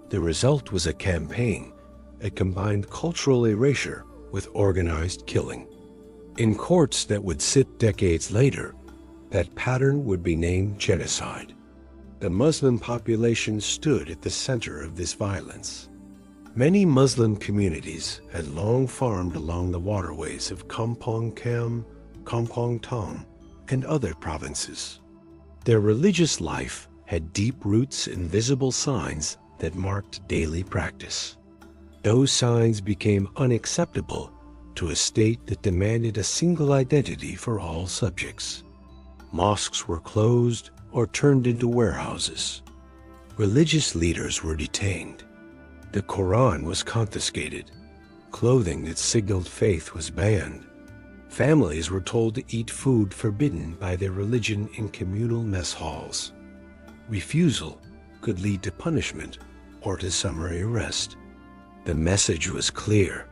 The result was a campaign that combined cultural erasure with organized killing. In courts that would sit decades later, that pattern would be named genocide. The Muslim population stood at the center of this violence. Many Muslim communities had long farmed along the waterways of Kampong Kam, Kampong Tom, and other provinces. Their religious life had deep roots in visible signs that marked daily practice. Those signs became unacceptable to a state that demanded a single identity for all subjects. Mosques were closed or turned into warehouses. Religious leaders were detained. The Quran was confiscated. Clothing that signaled faith was banned. Families were told to eat food forbidden by their religion in communal mess halls. Refusal could lead to punishment or to summary arrest. The message was clear.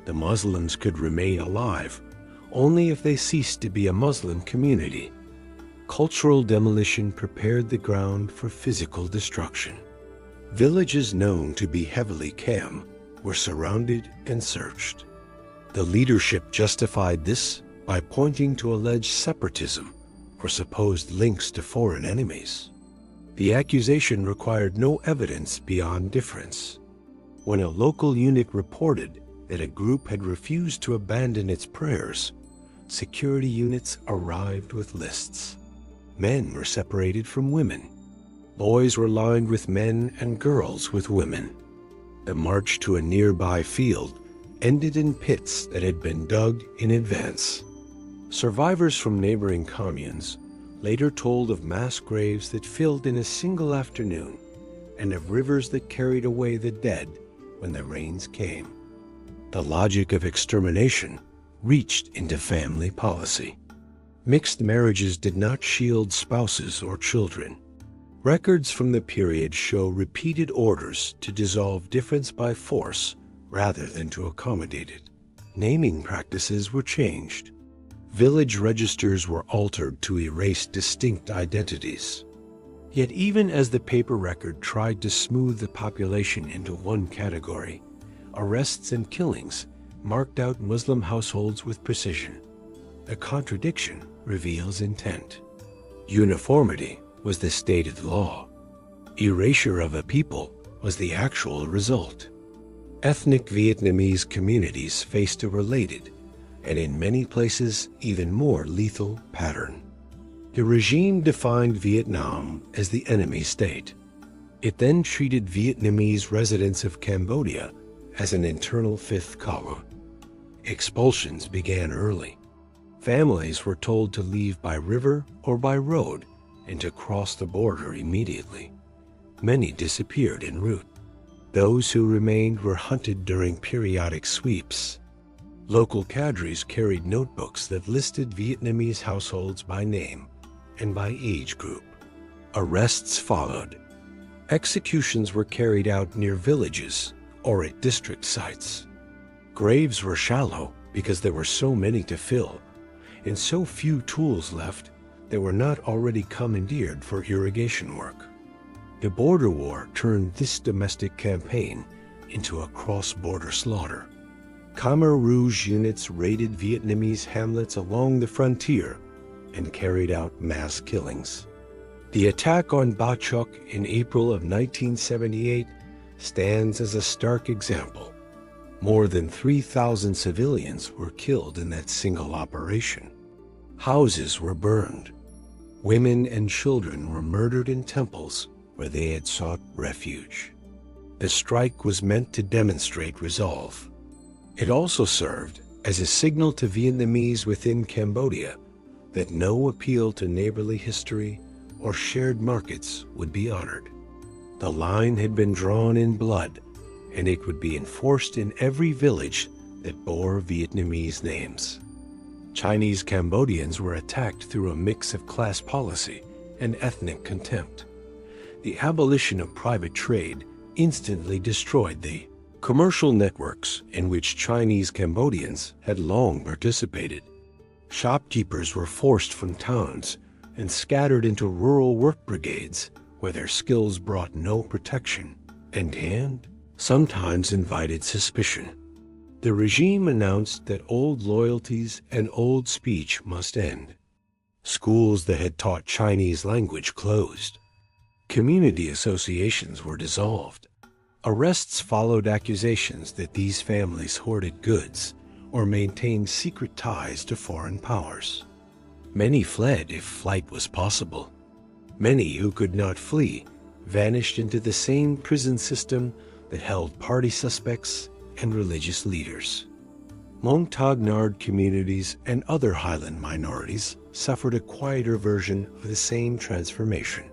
The Muslims could remain alive only if they ceased to be a Muslim community. Cultural demolition prepared the ground for physical destruction. Villages known to be heavily Khmer were surrounded and searched. The leadership justified this by pointing to alleged separatism or supposed links to foreign enemies. The accusation required no evidence beyond difference. When a local unit reported that a group had refused to abandon its prayers, security units arrived with lists. Men were separated from women. Boys were lined with men and girls with women. The march to a nearby field ended in pits that had been dug in advance. Survivors from neighboring communes later told of mass graves that filled in a single afternoon and of rivers that carried away the dead when the rains came. The logic of extermination reached into family policy. Mixed marriages did not shield spouses or children. Records from the period show repeated orders to dissolve difference by force rather than to accommodate it. Naming practices were changed. Village registers were altered to erase distinct identities. Yet even as the paper record tried to smooth the population into one category, arrests and killings marked out Muslim households with precision. A contradiction reveals intent. Uniformity was the stated law. Erasure of a people was the actual result. Ethnic Vietnamese communities faced a related, and in many places even more lethal, pattern. The regime defined Vietnam as the enemy state. It then treated Vietnamese residents of Cambodia as an internal fifth column. Expulsions began early. Families were told to leave by river or by road and to cross the border immediately. Many disappeared en route. Those who remained were hunted during periodic sweeps. Local cadres carried notebooks that listed Vietnamese households by name and by age group. Arrests followed. Executions were carried out near villages or at district sites. Graves were shallow because there were so many to fill, and so few tools left that were not already commandeered for irrigation work. The border war turned this domestic campaign into a cross-border slaughter. Khmer Rouge units raided Vietnamese hamlets along the frontier and carried out mass killings. The attack on Ba Choc in April of 1978 stands as a stark example. More than 3,000 civilians were killed in that single operation. Houses were burned. Women and children were murdered in temples where they had sought refuge. The strike was meant to demonstrate resolve. It also served as a signal to Vietnamese within Cambodia that no appeal to neighborly history or shared markets would be honored. The line had been drawn in blood, and it would be enforced in every village that bore Vietnamese names. Chinese Cambodians were attacked through a mix of class policy and ethnic contempt. The abolition of private trade instantly destroyed the commercial networks in which Chinese Cambodians had long participated. Shopkeepers were forced from towns and scattered into rural work brigades where their skills brought no protection and sometimes invited suspicion. The regime announced that old loyalties and old speech must end. Schools that had taught Chinese language closed. Community associations were dissolved. Arrests followed accusations that these families hoarded goods or maintained secret ties to foreign powers. Many fled if flight was possible. Many who could not flee vanished into the same prison system that held party suspects and religious leaders. Mong Nard communities and other highland minorities suffered a quieter version of the same transformation.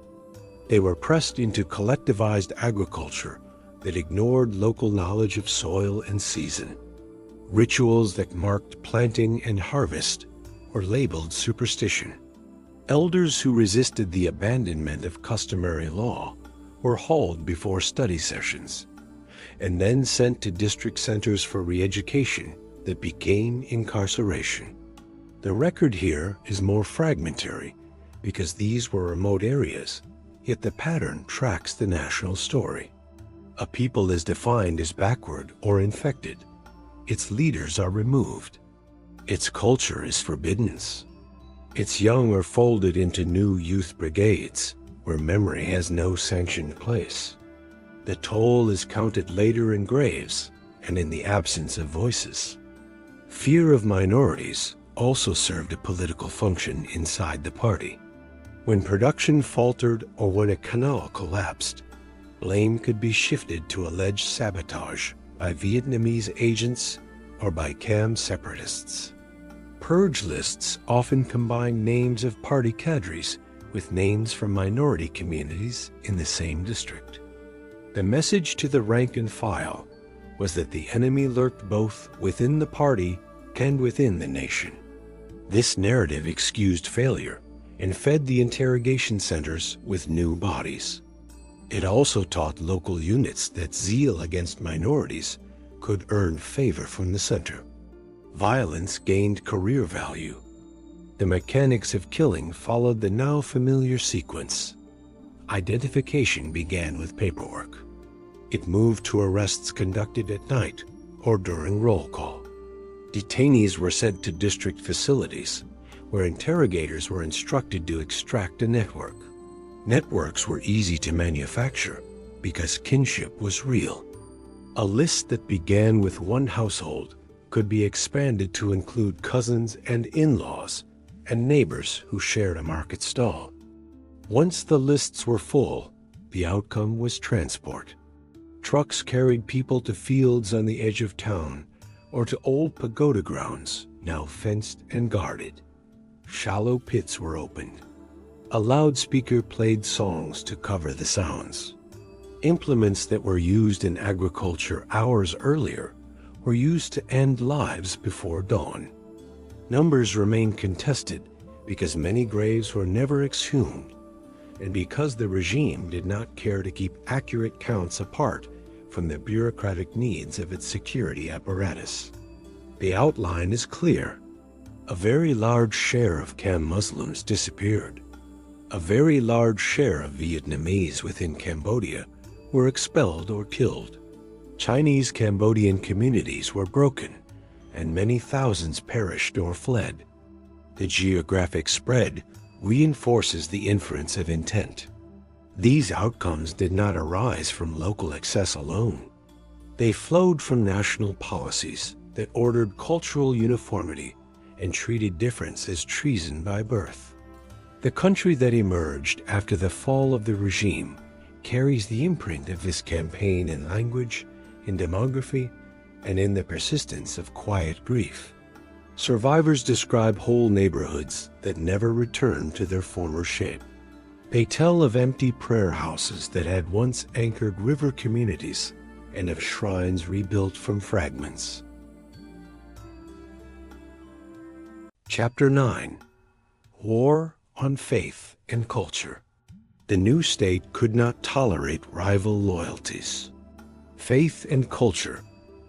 They were pressed into collectivized agriculture that ignored local knowledge of soil and season. Rituals that marked planting and harvest were labeled superstition. Elders who resisted the abandonment of customary law were hauled before study sessions and then sent to district centers for re-education that became incarceration. The record here is more fragmentary because these were remote areas, yet the pattern tracks the national story. A people is defined as backward or infected. Its leaders are removed. Its culture is forbidden. Its young are folded into new youth brigades, where memory has no sanctioned place. The toll is counted later in graves and in the absence of voices. Fear of minorities also served a political function inside the party. When production faltered or when a canal collapsed, blame could be shifted to alleged sabotage by Vietnamese agents or by Cam separatists. purge lists often combined names of party cadres with names from minority communities in the same district. The message to the rank and file was that the enemy lurked both within the party and within the nation. This narrative excused failure and fed the interrogation centers with new bodies. It also taught local units that zeal against minorities could earn favor from the center. Violence gained career value. The mechanics of killing followed the now familiar sequence. Identification began with paperwork. It moved to arrests conducted at night or during roll call. Detainees were sent to district facilities, where interrogators were instructed to extract a network. Networks were easy to manufacture because kinship was real. A list that began with one household could be expanded to include cousins and in-laws and neighbors who shared a market stall. Once the lists were full, the outcome was transport. Trucks carried people to fields on the edge of town or to old pagoda grounds, now fenced and guarded. Shallow pits were opened. A loudspeaker played songs to cover the sounds. Implements that were used in agriculture hours earlier were used to end lives before dawn. Numbers remained contested because many graves were never exhumed, and because the regime did not care to keep accurate counts apart from the bureaucratic needs of its security apparatus. The outline is clear. A very large share of Khmer Muslims disappeared. A very large share of Vietnamese within Cambodia were expelled or killed. Chinese Cambodian communities were broken, and many thousands perished or fled. The geographic spread reinforces the inference of intent. These outcomes did not arise from local excess alone. They flowed from national policies that ordered cultural uniformity and treated difference as treason by birth. The country that emerged after the fall of the regime carries the imprint of this campaign in language, in demography, and in the persistence of quiet grief. Survivors describe whole neighborhoods that never returned to their former shape. They tell of empty prayer houses that had once anchored river communities and of shrines rebuilt from fragments. Chapter 9. War on Faith and Culture. The new state could not tolerate rival loyalties. Faith and culture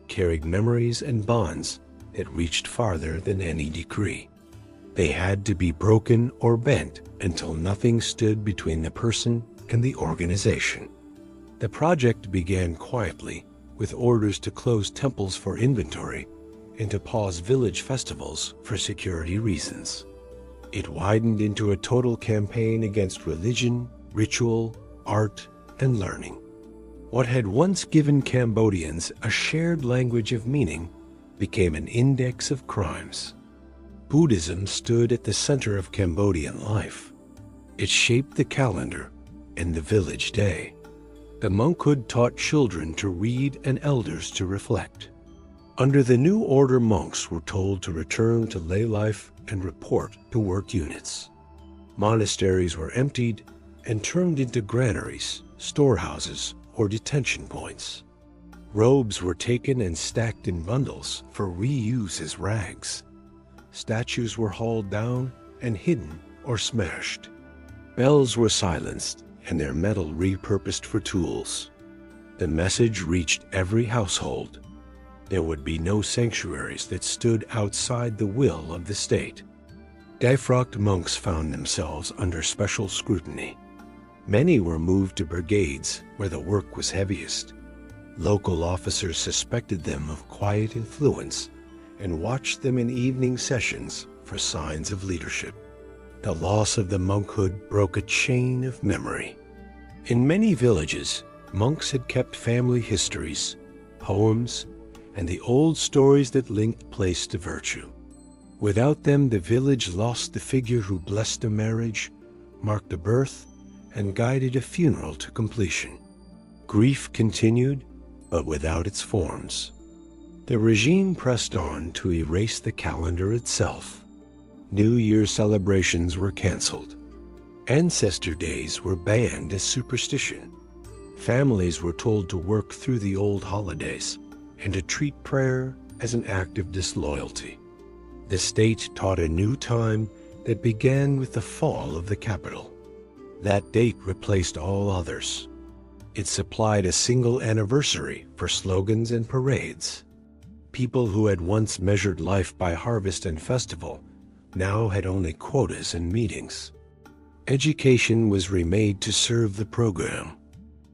carried memories and bonds that reached farther than any decree. They had to be broken or bent until nothing stood between the person and the organization. The project began quietly with orders to close temples for inventory and to pause village festivals for security reasons. It widened into a total campaign against religion, ritual, art, and learning. What had once given Cambodians a shared language of meaning became an index of crimes. Buddhism stood at the center of Cambodian life. It shaped the calendar and the village day. The monkhood taught children to read and elders to reflect. Under the new order, monks were told to return to lay life and report to work units. Monasteries were emptied and turned into granaries, storehouses, or detention points. Robes were taken and stacked in bundles for reuse as rags. Statues were hauled down and hidden or smashed. Bells were silenced and their metal repurposed for tools. The message reached every household. There would be no sanctuaries that stood outside the will of the state. Defrocked monks found themselves under special scrutiny. Many were moved to brigades where the work was heaviest. Local officers suspected them of quiet influence and watched them in evening sessions for signs of leadership. The loss of the monkhood broke a chain of memory. In many villages, monks had kept family histories, poems, and the old stories that linked place to virtue. Without them, the village lost the figure who blessed a marriage, marked a birth, and guided a funeral to completion. Grief continued, but without its forms. The regime pressed on to erase the calendar itself. New Year celebrations were canceled. Ancestor days were banned as superstition. Families were told to work through the old holidays and to treat prayer as an act of disloyalty. The state taught a new time that began with the fall of the capital. That date replaced all others. It supplied a single anniversary for slogans and parades. People who had once measured life by harvest and festival now had only quotas and meetings. Education was remade to serve the program.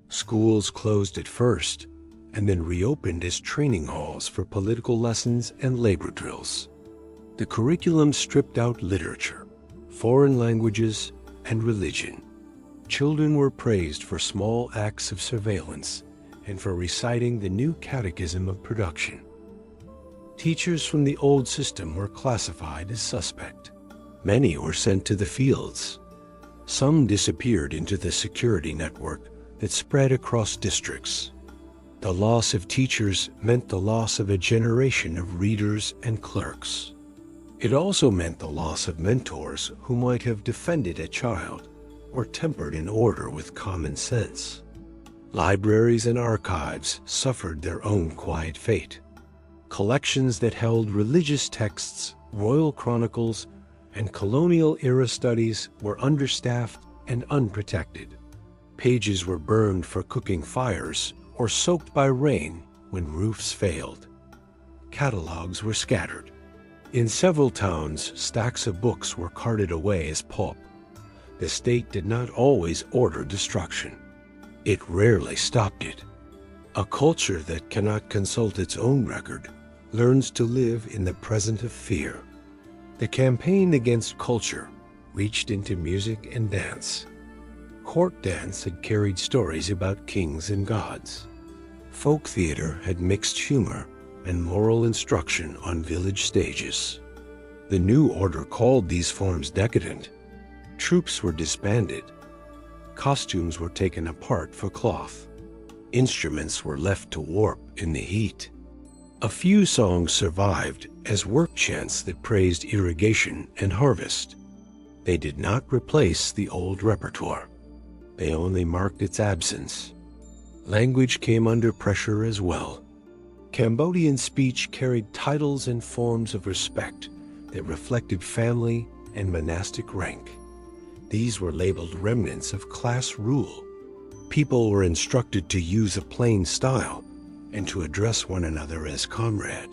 Schools closed at first and then reopened as training halls for political lessons and labor drills. The curriculum stripped out literature, foreign languages, and religion. Children were praised for small acts of surveillance and for reciting the new catechism of production. Teachers from the old system were classified as suspect. Many were sent to the fields. Some disappeared into the security network that spread across districts. The loss of teachers meant the loss of a generation of readers and clerks. It also meant the loss of mentors who might have defended a child or tempered an order with common sense. Libraries and archives suffered their own quiet fate. Collections that held religious texts, royal chronicles, and colonial-era studies were understaffed and unprotected. Pages were burned for cooking fires or soaked by rain when roofs failed. Catalogs were scattered. In several towns, stacks of books were carted away as pulp. The state did not always order destruction. It rarely stopped it. A culture that cannot consult its own record learns to live in the present of fear. The campaign against culture reached into music and dance. Court dance had carried stories about kings and gods. Folk theater had mixed humor and moral instruction on village stages. The new order called these forms decadent. Troops were disbanded. Costumes were taken apart for cloth. Instruments were left to warp in the heat. A few songs survived as work chants that praised irrigation and harvest. They did not replace the old repertoire. They only marked its absence. Language came under pressure as well. Cambodian speech carried titles and forms of respect that reflected family and monastic rank. These were labeled remnants of class rule. People were instructed to use a plain style and to address one another as comrade.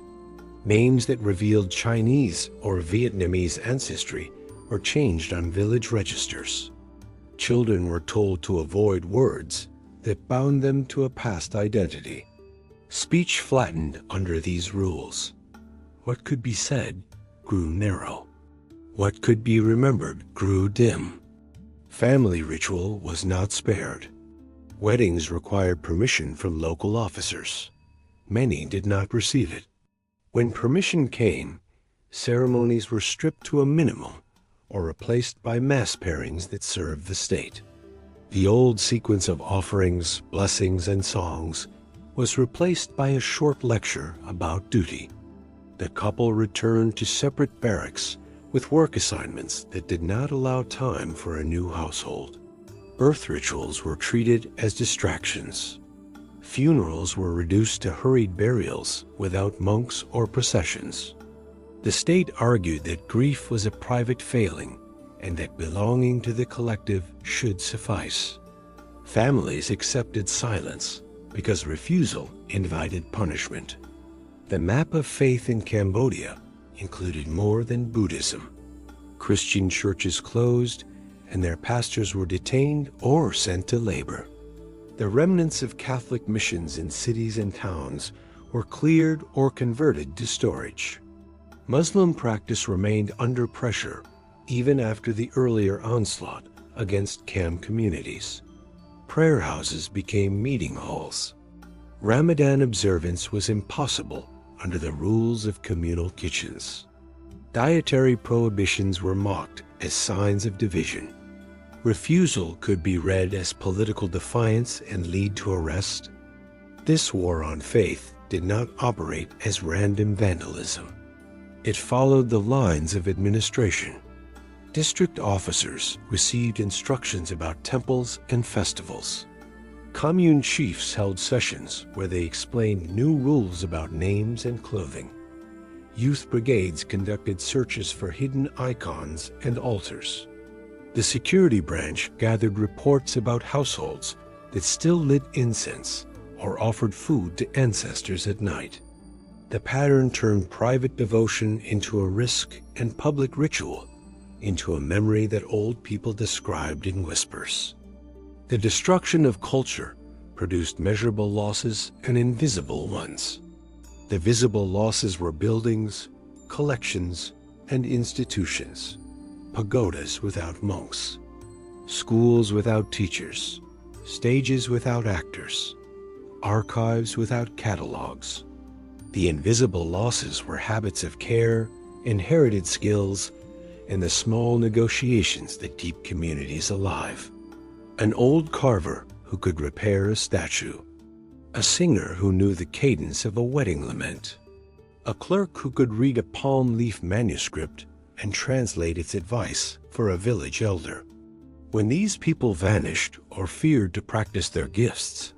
Names that revealed Chinese or Vietnamese ancestry were changed on village registers. Children were told to avoid words that bound them to a past identity. Speech flattened under these rules. What could be said grew narrow. What could be remembered grew dim. Family ritual was not spared. Weddings required permission from local officers. Many did not receive it. When permission came, ceremonies were stripped to a minimum or replaced by mass pairings that served the state. The old sequence of offerings, blessings, and songs was replaced by a short lecture about duty. The couple returned to separate barracks with work assignments that did not allow time for a new household. Birth rituals were treated as distractions. Funerals were reduced to hurried burials without monks or processions. The state argued that grief was a private failing and that belonging to the collective should suffice. Families accepted silence because refusal invited punishment. The map of faith in Cambodia included more than Buddhism. Christian churches closed and their pastors were detained or sent to labor. The remnants of Catholic missions in cities and towns were cleared or converted to storage. Muslim practice remained under pressure even after the earlier onslaught against Cam communities. Prayer houses became meeting halls. Ramadan observance was impossible under the rules of communal kitchens. Dietary prohibitions were mocked as signs of division. Refusal could be read as political defiance and lead to arrest. This war on faith did not operate as random vandalism. It followed the lines of administration. District officers received instructions about temples and festivals. Commune chiefs held sessions where they explained new rules about names and clothing. Youth brigades conducted searches for hidden icons and altars. The security branch gathered reports about households that still lit incense or offered food to ancestors at night. The pattern turned private devotion into a risk and public ritual into a memory that old people described in whispers. The destruction of culture produced measurable losses and invisible ones. The visible losses were buildings, collections, and institutions, pagodas without monks, schools without teachers, stages without actors, archives without catalogs. The invisible losses were habits of care, inherited skills, and the small negotiations that keep communities alive. An old carver who could repair a statue, a singer who knew the cadence of a wedding lament, a clerk who could read a palm leaf manuscript and translate its advice for a village elder. When these people vanished or feared to practice their gifts,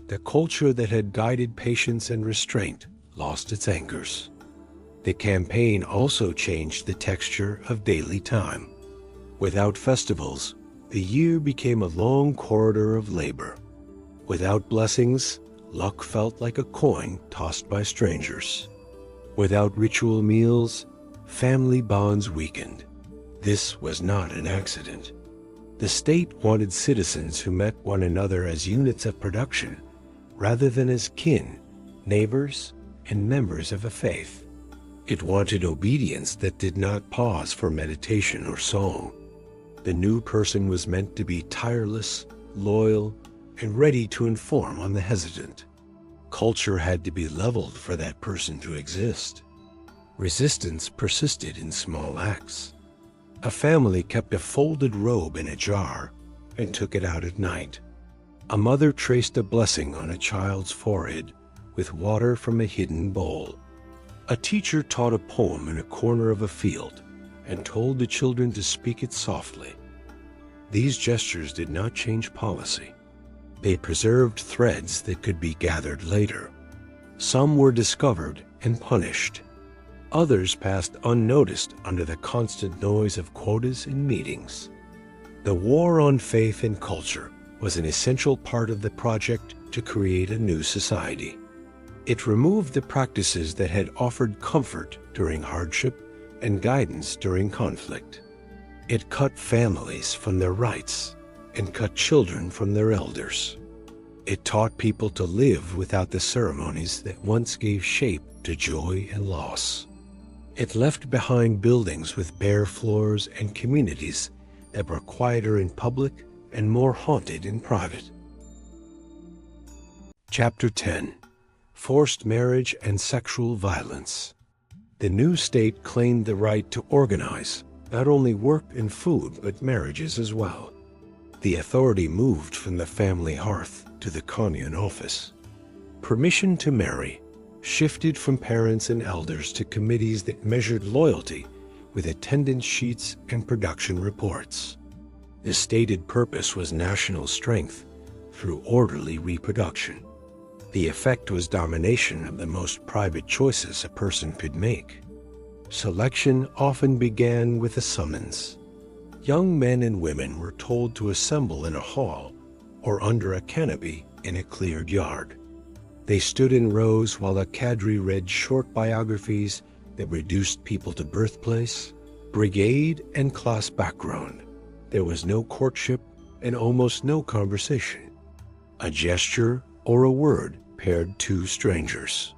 the culture that had guided patience and restraint lost its anchors. The campaign also changed the texture of daily time. Without festivals, the year became a long corridor of labor. Without blessings, luck felt like a coin tossed by strangers. Without ritual meals, family bonds weakened. This was not an accident. The state wanted citizens who met one another as units of production, rather than as kin, neighbors, and members of a faith. It wanted obedience that did not pause for meditation or song. The new person was meant to be tireless, loyal, and ready to inform on the hesitant. Culture had to be leveled for that person to exist. Resistance persisted in small acts. A family kept a folded robe in a jar and took it out at night. A mother traced a blessing on a child's forehead with water from a hidden bowl. A teacher taught a poem in a corner of a field and told the children to speak it softly. These gestures did not change policy. They preserved threads that could be gathered later. Some were discovered and punished. Others passed unnoticed under the constant noise of quotas and meetings. The war on faith and culture was an essential part of the project to create a new society. It removed the practices that had offered comfort during hardship and guidance during conflict. It cut families from their rights and cut children from their elders. It taught people to live without the ceremonies that once gave shape to joy and loss. It left behind buildings with bare floors and communities that were quieter in public and more haunted in private. Chapter 10. Forced Marriage and Sexual Violence. The new state claimed the right to organize not only work and food, but marriages as well. The authority moved from the family hearth to the commune office. Permission to marry shifted from parents and elders to committees that measured loyalty with attendance sheets and production reports. The stated purpose was national strength through orderly reproduction. The effect was domination of the most private choices a person could make. Selection often began with a summons. Young men and women were told to assemble in a hall or under a canopy in a cleared yard. They stood in rows while a cadre read short biographies that reduced people to birthplace, brigade, and class background. There was no courtship and almost no conversation. A gesture or a word paired two strangers.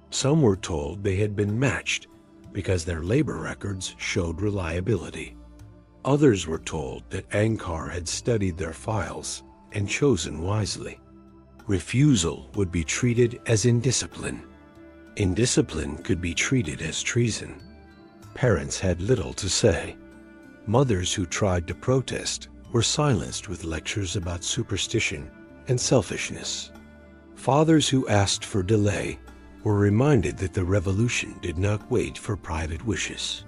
Some were told they had been matched because their labor records showed reliability. Others were told that Angkar had studied their files and chosen wisely. Refusal would be treated as indiscipline. Indiscipline could be treated as treason. Parents had little to say. Mothers who tried to protest were silenced with lectures about superstition and selfishness. Fathers who asked for delay were reminded that the revolution did not wait for private wishes.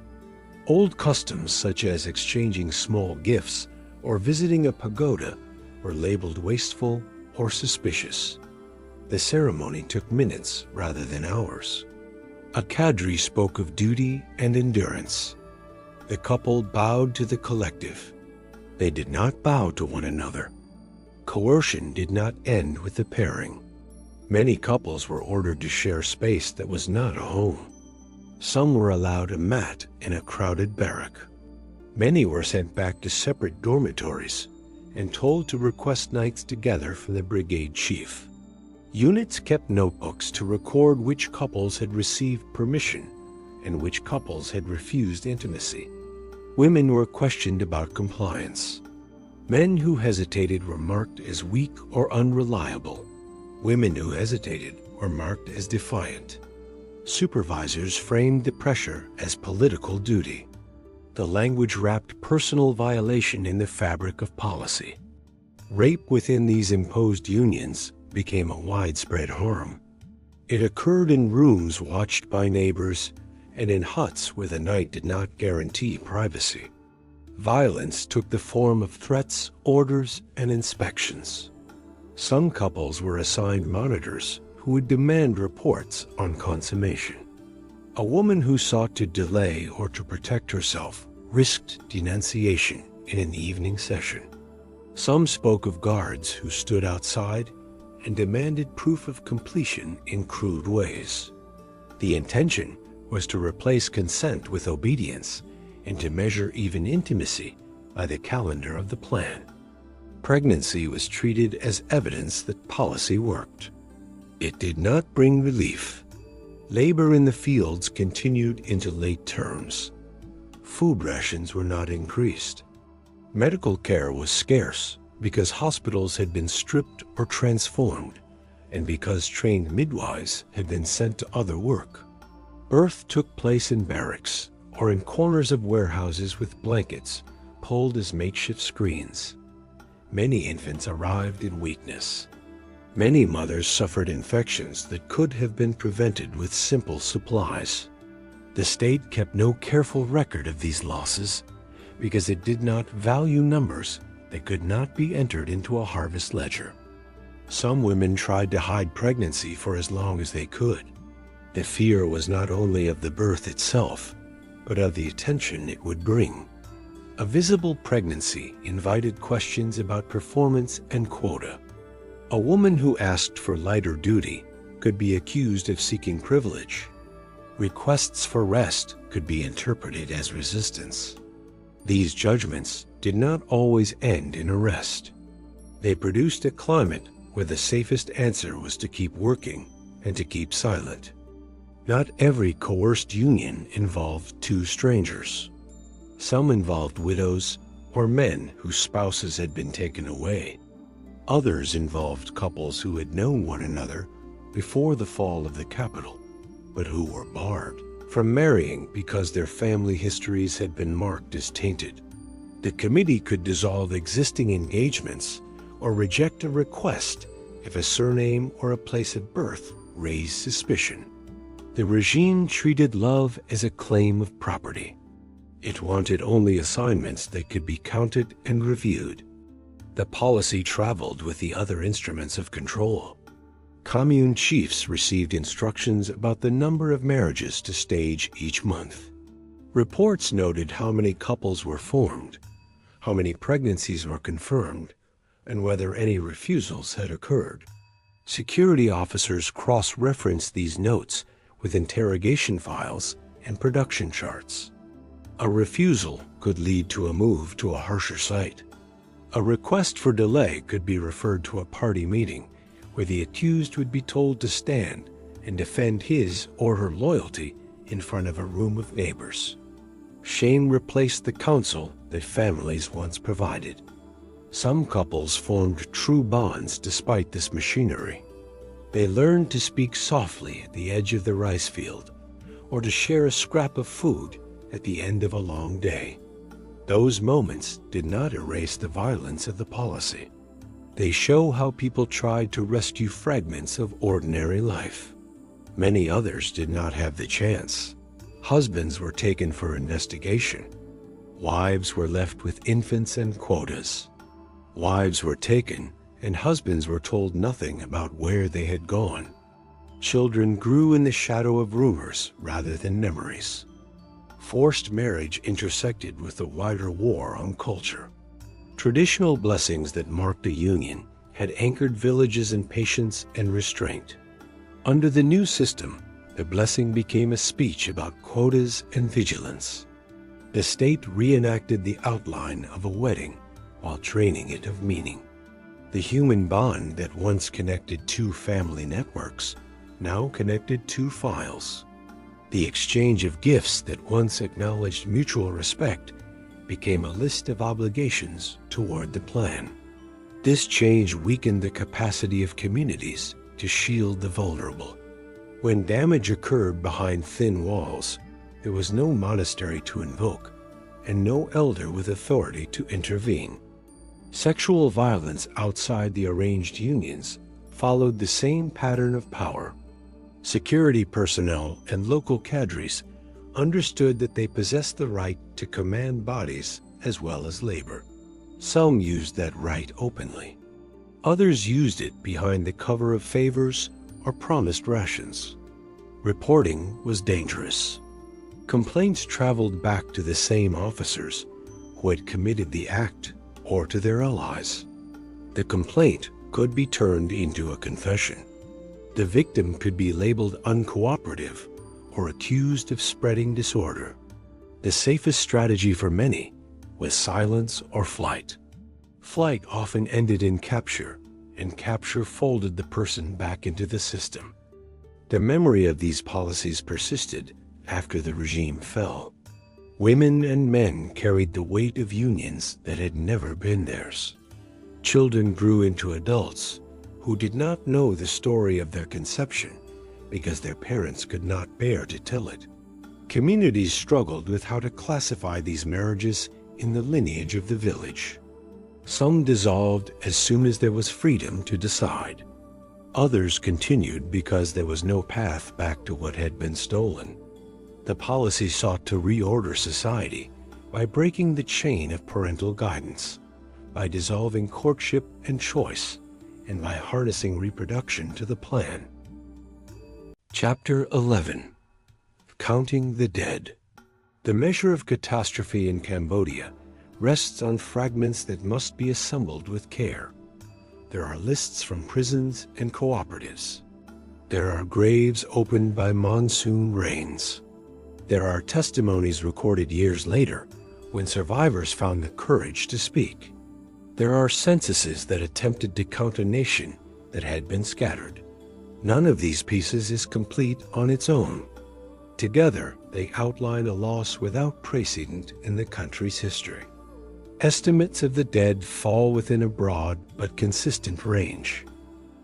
Old customs such as exchanging small gifts or visiting a pagoda were labeled wasteful or suspicious. The ceremony took minutes rather than hours. A cadre spoke of duty and endurance. The couple bowed to the collective. They did not bow to one another. Coercion did not end with the pairing. Many couples were ordered to share space that was not a home. Some were allowed a mat in a crowded barrack. Many were sent back to separate dormitories and told to request nights together for the brigade chief. Units kept notebooks to record which couples had received permission and which couples had refused intimacy. Women were questioned about compliance. Men who hesitated were marked as weak or unreliable. Women who hesitated were marked as defiant. Supervisors framed the pressure as political duty. The language wrapped personal violation in the fabric of policy. Rape within these imposed unions became a widespread harm. It occurred in rooms watched by neighbors and in huts where the night did not guarantee privacy. Violence took the form of threats, orders, and inspections. Some couples were assigned monitors who would demand reports on consummation. A woman who sought to delay or to protect herself risked denunciation in an evening session. Some spoke of guards who stood outside and demanded proof of completion in crude ways. The intention was to replace consent with obedience and to measure even intimacy by the calendar of the plan. Pregnancy was treated as evidence that policy worked. It did not bring relief. Labor in the fields continued into late terms. Food rations were not increased. Medical care was scarce because hospitals had been stripped or transformed, and because trained midwives had been sent to other work. Birth took place in barracks or in corners of warehouses with blankets pulled as makeshift screens. Many infants arrived in weakness. Many mothers suffered infections that could have been prevented with simple supplies. The state kept no careful record of these losses because it did not value numbers that could not be entered into a harvest ledger. Some women tried to hide pregnancy for as long as they could. The fear was not only of the birth itself, but of the attention it would bring. A visible pregnancy invited questions about performance and quota. A woman who asked for lighter duty could be accused of seeking privilege. Requests for rest could be interpreted as resistance. These judgments did not always end in arrest. They produced a climate where the safest answer was to keep working and to keep silent. Not every coerced union involved two strangers. Some involved widows or men whose spouses had been taken away. Others involved couples who had known one another before the fall of the capital, but who were barred from marrying because their family histories had been marked as tainted. The committee could dissolve existing engagements or reject a request if a surname or a place of birth raised suspicion. The regime treated love as a claim of property. It wanted only assignments that could be counted and reviewed. The policy traveled with the other instruments of control. Commune chiefs received instructions about the number of marriages to stage each month. Reports noted how many couples were formed, how many pregnancies were confirmed, and whether any refusals had occurred. Security officers cross-referenced these notes with interrogation files and production charts. A refusal could lead to a move to a harsher site. A request for delay could be referred to a party meeting where the accused would be told to stand and defend his or her loyalty in front of a room of neighbors. Shame replaced the counsel that families once provided. Some couples formed true bonds despite this machinery. They learned to speak softly at the edge of the rice field or to share a scrap of food at the end of a long day. Those moments did not erase the violence of the policy. They show how people tried to rescue fragments of ordinary life. Many others did not have the chance. Husbands were taken for investigation. Wives were left with infants and quotas. Wives were taken, and husbands were told nothing about where they had gone. Children grew in the shadow of rumors rather than memories. Forced marriage intersected with the wider war on culture. Traditional blessings that marked a union had anchored villages in patience and restraint. Under the new system, the blessing became a speech about quotas and vigilance. The state reenacted the outline of a wedding while draining it of meaning. The human bond that once connected two family networks now connected two files. The exchange of gifts that once acknowledged mutual respect became a list of obligations toward the plan. This change weakened the capacity of communities to shield the vulnerable. When damage occurred behind thin walls, there was no monastery to invoke and no elder with authority to intervene. Sexual violence outside the arranged unions followed the same pattern of power. Security personnel and local cadres understood that they possessed the right to command bodies as well as labor. Some used that right openly. Others used it behind the cover of favors or promised rations. Reporting was dangerous. Complaints traveled back to the same officers who had committed the act or to their allies. The complaint could be turned into a confession. The victim could be labeled uncooperative or accused of spreading disorder. The safest strategy for many was silence or flight. Flight often ended in capture, and capture folded the person back into the system. The memory of these policies persisted after the regime fell. Women and men carried the weight of unions that had never been theirs. Children grew into adults who did not know the story of their conception because their parents could not bear to tell it. Communities struggled with how to classify these marriages in the lineage of the village. Some dissolved as soon as there was freedom to decide. Others continued because there was no path back to what had been stolen. The policy sought to reorder society by breaking the chain of parental guidance, by dissolving courtship and choice, and by harnessing reproduction to the plan. Chapter 11. Counting the Dead. The measure of catastrophe in Cambodia rests on fragments that must be assembled with care. There are lists from prisons and cooperatives. There are graves opened by monsoon rains. There are testimonies recorded years later when survivors found the courage to speak. There are censuses that attempted to count a nation that had been scattered. None of these pieces is complete on its own. Together, they outline a loss without precedent in the country's history. Estimates of the dead fall within a broad but consistent range.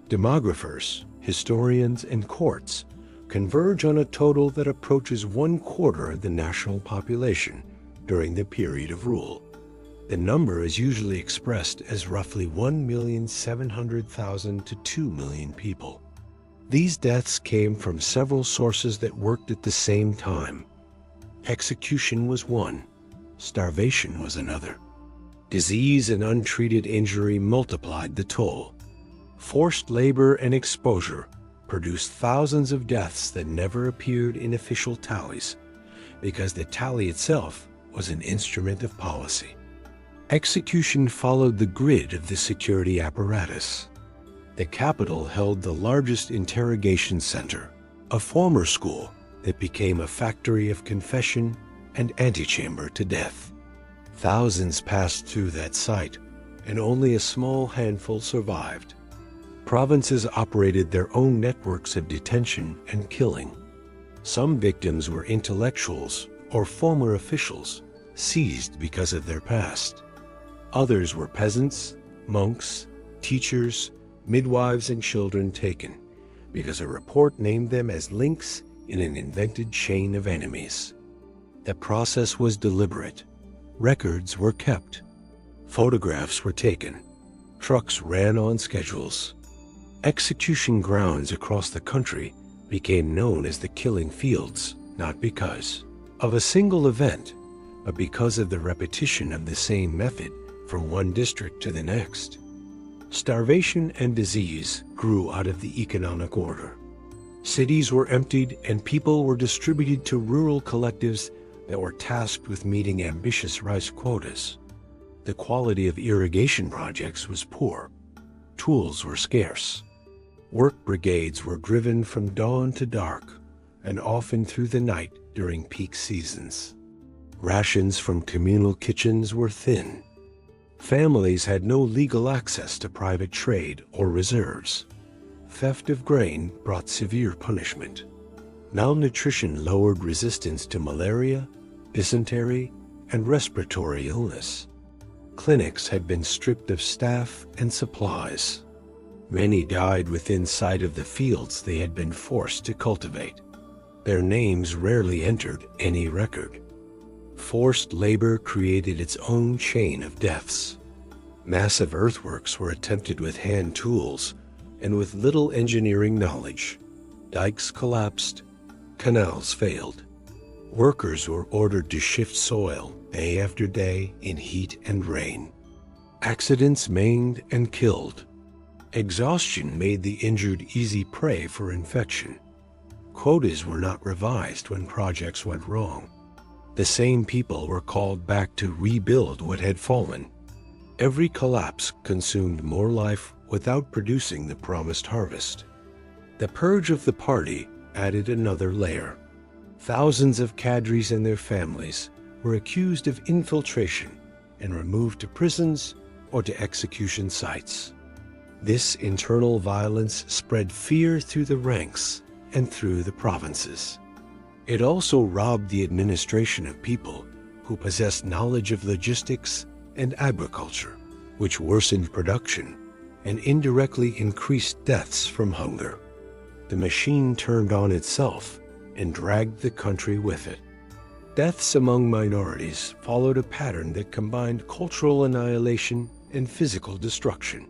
Demographers, historians, and courts converge on a total that approaches 1/4 of the national population during the period of rule. The number is usually expressed as roughly 1,700,000 to 2 million people. These deaths came from several sources that worked at the same time. Execution was one, starvation was another. Disease and untreated injury multiplied the toll. Forced labor and exposure produced thousands of deaths that never appeared in official tallies, because the tally itself was an instrument of policy. Execution followed the grid of the security apparatus. The capital held the largest interrogation center, a former school that became a factory of confession and antechamber to death. Thousands passed through that site, and only a small handful survived. Provinces operated their own networks of detention and killing. Some victims were intellectuals or former officials, seized because of their past. Others were peasants, monks, teachers, midwives, and children taken because a report named them as links in an invented chain of enemies. The process was deliberate. Records were kept. Photographs were taken. Trucks ran on schedules. Execution grounds across the country became known as the killing fields, not because of a single event, but because of the repetition of the same method from one district to the next. Starvation and disease grew out of the economic order. Cities were emptied and people were distributed to rural collectives that were tasked with meeting ambitious rice quotas. The quality of irrigation projects was poor. Tools were scarce. Work brigades were driven from dawn to dark, and often through the night during peak seasons. Rations from communal kitchens were thin. Families had no legal access to private trade or reserves. Theft of grain brought severe punishment. Malnutrition lowered resistance to malaria, dysentery, and respiratory illness. Clinics had been stripped of staff and supplies. Many died within sight of the fields they had been forced to cultivate. Their names rarely entered any record. Forced labor created its own chain of deaths. Massive earthworks were attempted with hand tools and with little engineering knowledge. Dikes collapsed, canals failed. Workers were ordered to shift soil day after day in heat and rain. Accidents maimed and killed. Exhaustion made the injured easy prey for infection. Quotas were not revised when projects went wrong. The same people were called back to rebuild what had fallen. Every collapse consumed more life without producing the promised harvest. The purge of the party added another layer. Thousands of cadres and their families were accused of infiltration and removed to prisons or to execution sites. This internal violence spread fear through the ranks and through the provinces. It also robbed the administration of people who possessed knowledge of logistics and agriculture, which worsened production and indirectly increased deaths from hunger. The machine turned on itself and dragged the country with it. Deaths among minorities followed a pattern that combined cultural annihilation and physical destruction.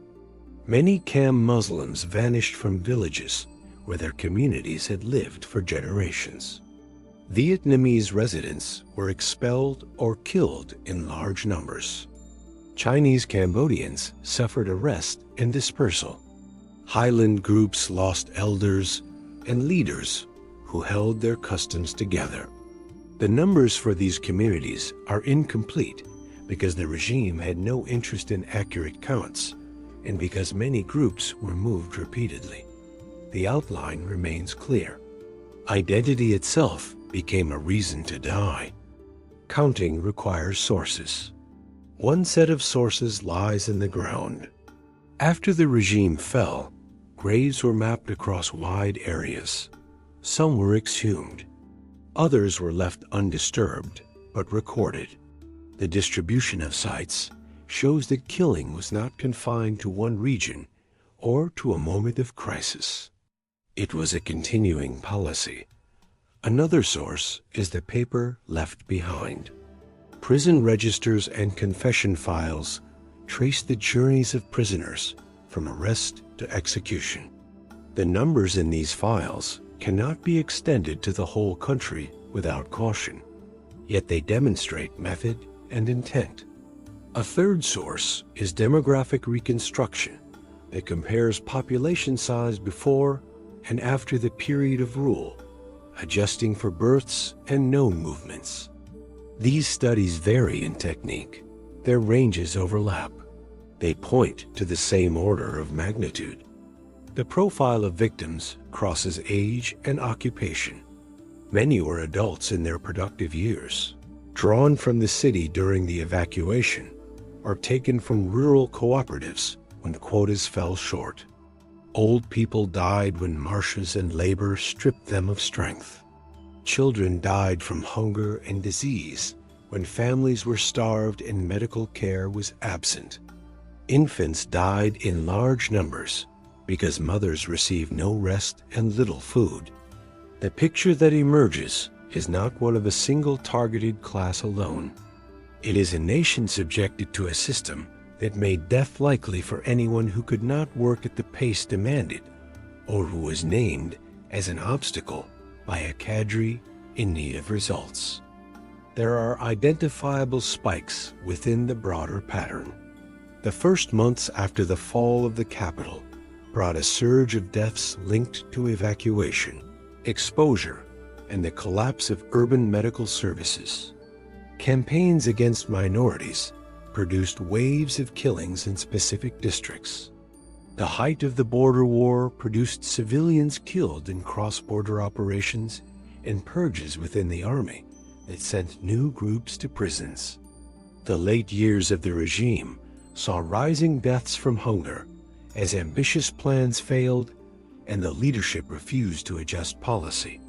Many Khmer Muslims vanished from villages where their communities had lived for generations. Vietnamese residents were expelled or killed in large numbers. Chinese Cambodians suffered arrest and dispersal. Highland groups lost elders and leaders who held their customs together. The numbers for these communities are incomplete because the regime had no interest in accurate counts and because many groups were moved repeatedly. The outline remains clear. Identity itself became a reason to die. Counting requires sources. One set of sources lies in the ground. After the regime fell, graves were mapped across wide areas. Some were exhumed. Others were left undisturbed, but recorded. The distribution of sites shows that killing was not confined to one region or to a moment of crisis. It was a continuing policy. Another source is the paper left behind. Prison registers and confession files trace the journeys of prisoners from arrest to execution. The numbers in these files cannot be extended to the whole country without caution, yet they demonstrate method and intent. A third source is demographic reconstruction that compares population size before and after the period of rule, adjusting for births and known movements. These studies vary in technique. Their ranges overlap. They point to the same order of magnitude. The profile of victims crosses age and occupation. Many were adults in their productive years, drawn from the city during the evacuation, or taken from rural cooperatives when quotas fell short. Old people died when marshes and labor stripped them of strength. Children died from hunger and disease when families were starved and medical care was absent. Infants died in large numbers because mothers received no rest and little food. The picture that emerges is not one of a single targeted class alone. It is a nation subjected to a system that made death likely for anyone who could not work at the pace demanded or who was named as an obstacle by a cadre in need of results. There are identifiable spikes within the broader pattern. The first months after the fall of the capital brought a surge of deaths linked to evacuation, exposure, and the collapse of urban medical services. Campaigns against minorities produced waves of killings in specific districts. The height of the border war produced civilians killed in cross-border operations and purges within the army that sent new groups to prisons. The late years of the regime saw rising deaths from hunger as ambitious plans failed and the leadership refused to adjust policy.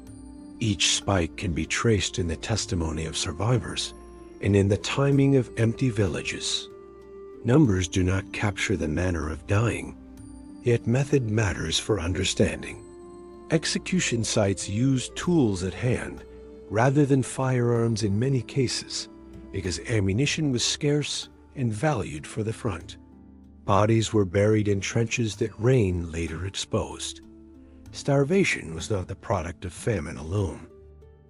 Each spike can be traced in the testimony of survivors and in the timing of empty villages. Numbers do not capture the manner of dying, yet method matters for understanding. Execution sites used tools at hand rather than firearms in many cases because ammunition was scarce and valued for the front. Bodies were buried in trenches that rain later exposed. Starvation was not the product of famine alone.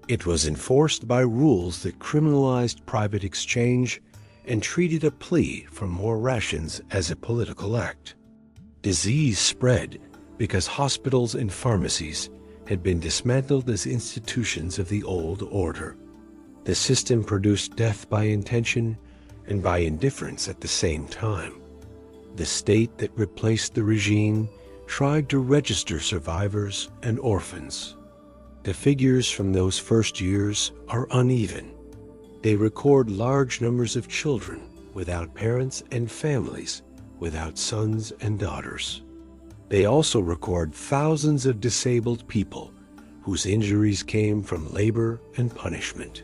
It was enforced by rules that criminalized private exchange and treated a plea for more rations as a political act. Disease spread because hospitals and pharmacies had been dismantled as institutions of the old order. The system produced death by intention and by indifference at the same time. The state that replaced the regime tried to register survivors and orphans. The figures from those first years are uneven. They record large numbers of children without parents and families without sons and daughters. They also record thousands of disabled people whose injuries came from labor and punishment.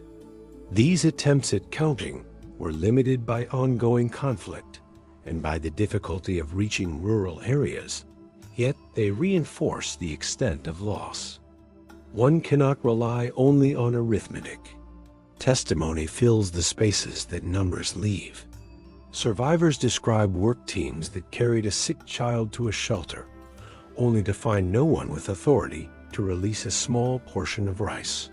These attempts at counting were limited by ongoing conflict and by the difficulty of reaching rural areas, yet they reinforce the extent of loss. One cannot rely only on arithmetic. Testimony fills the spaces that numbers leave. Survivors describe work teams that carried a sick child to a shelter, only to find no one with authority to release a small portion of rice.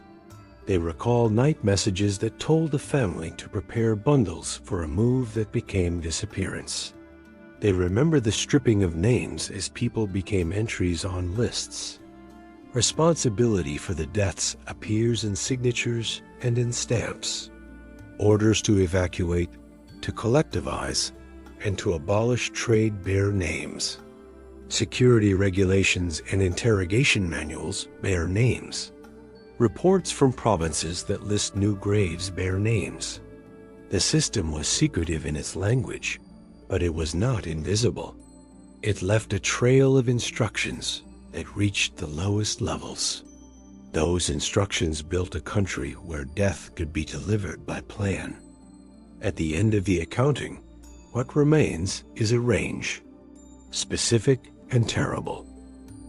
They recall night messages that told the family to prepare bundles for a move that became disappearance. They remember the stripping of names as people became entries on lists. Responsibility for the deaths appears in signatures and in stamps. Orders to evacuate, to collectivize, and to abolish trade bear names. Security regulations and interrogation manuals bear names. Reports from provinces that list new graves bear names. The system was secretive in its language, but it was not invisible. It left a trail of instructions that reached the lowest levels. Those instructions built a country where death could be delivered by plan. At the end of the accounting, what remains is a range, specific and terrible.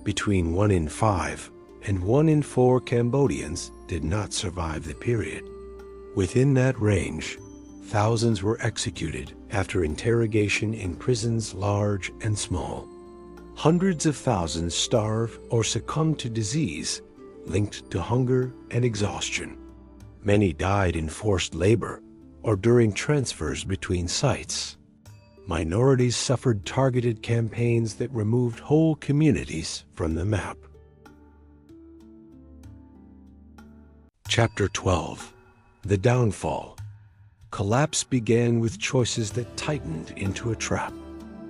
Between 1 in 5 and 1 in 4 Cambodians did not survive the period. Within that range, thousands were executed after interrogation in prisons large and small. Hundreds of thousands starved or succumbed to disease linked to hunger and exhaustion. Many died in forced labor or during transfers between sites. Minorities suffered targeted campaigns that removed whole communities from the map. Chapter 12. The Downfall. Collapse began with choices that tightened into a trap.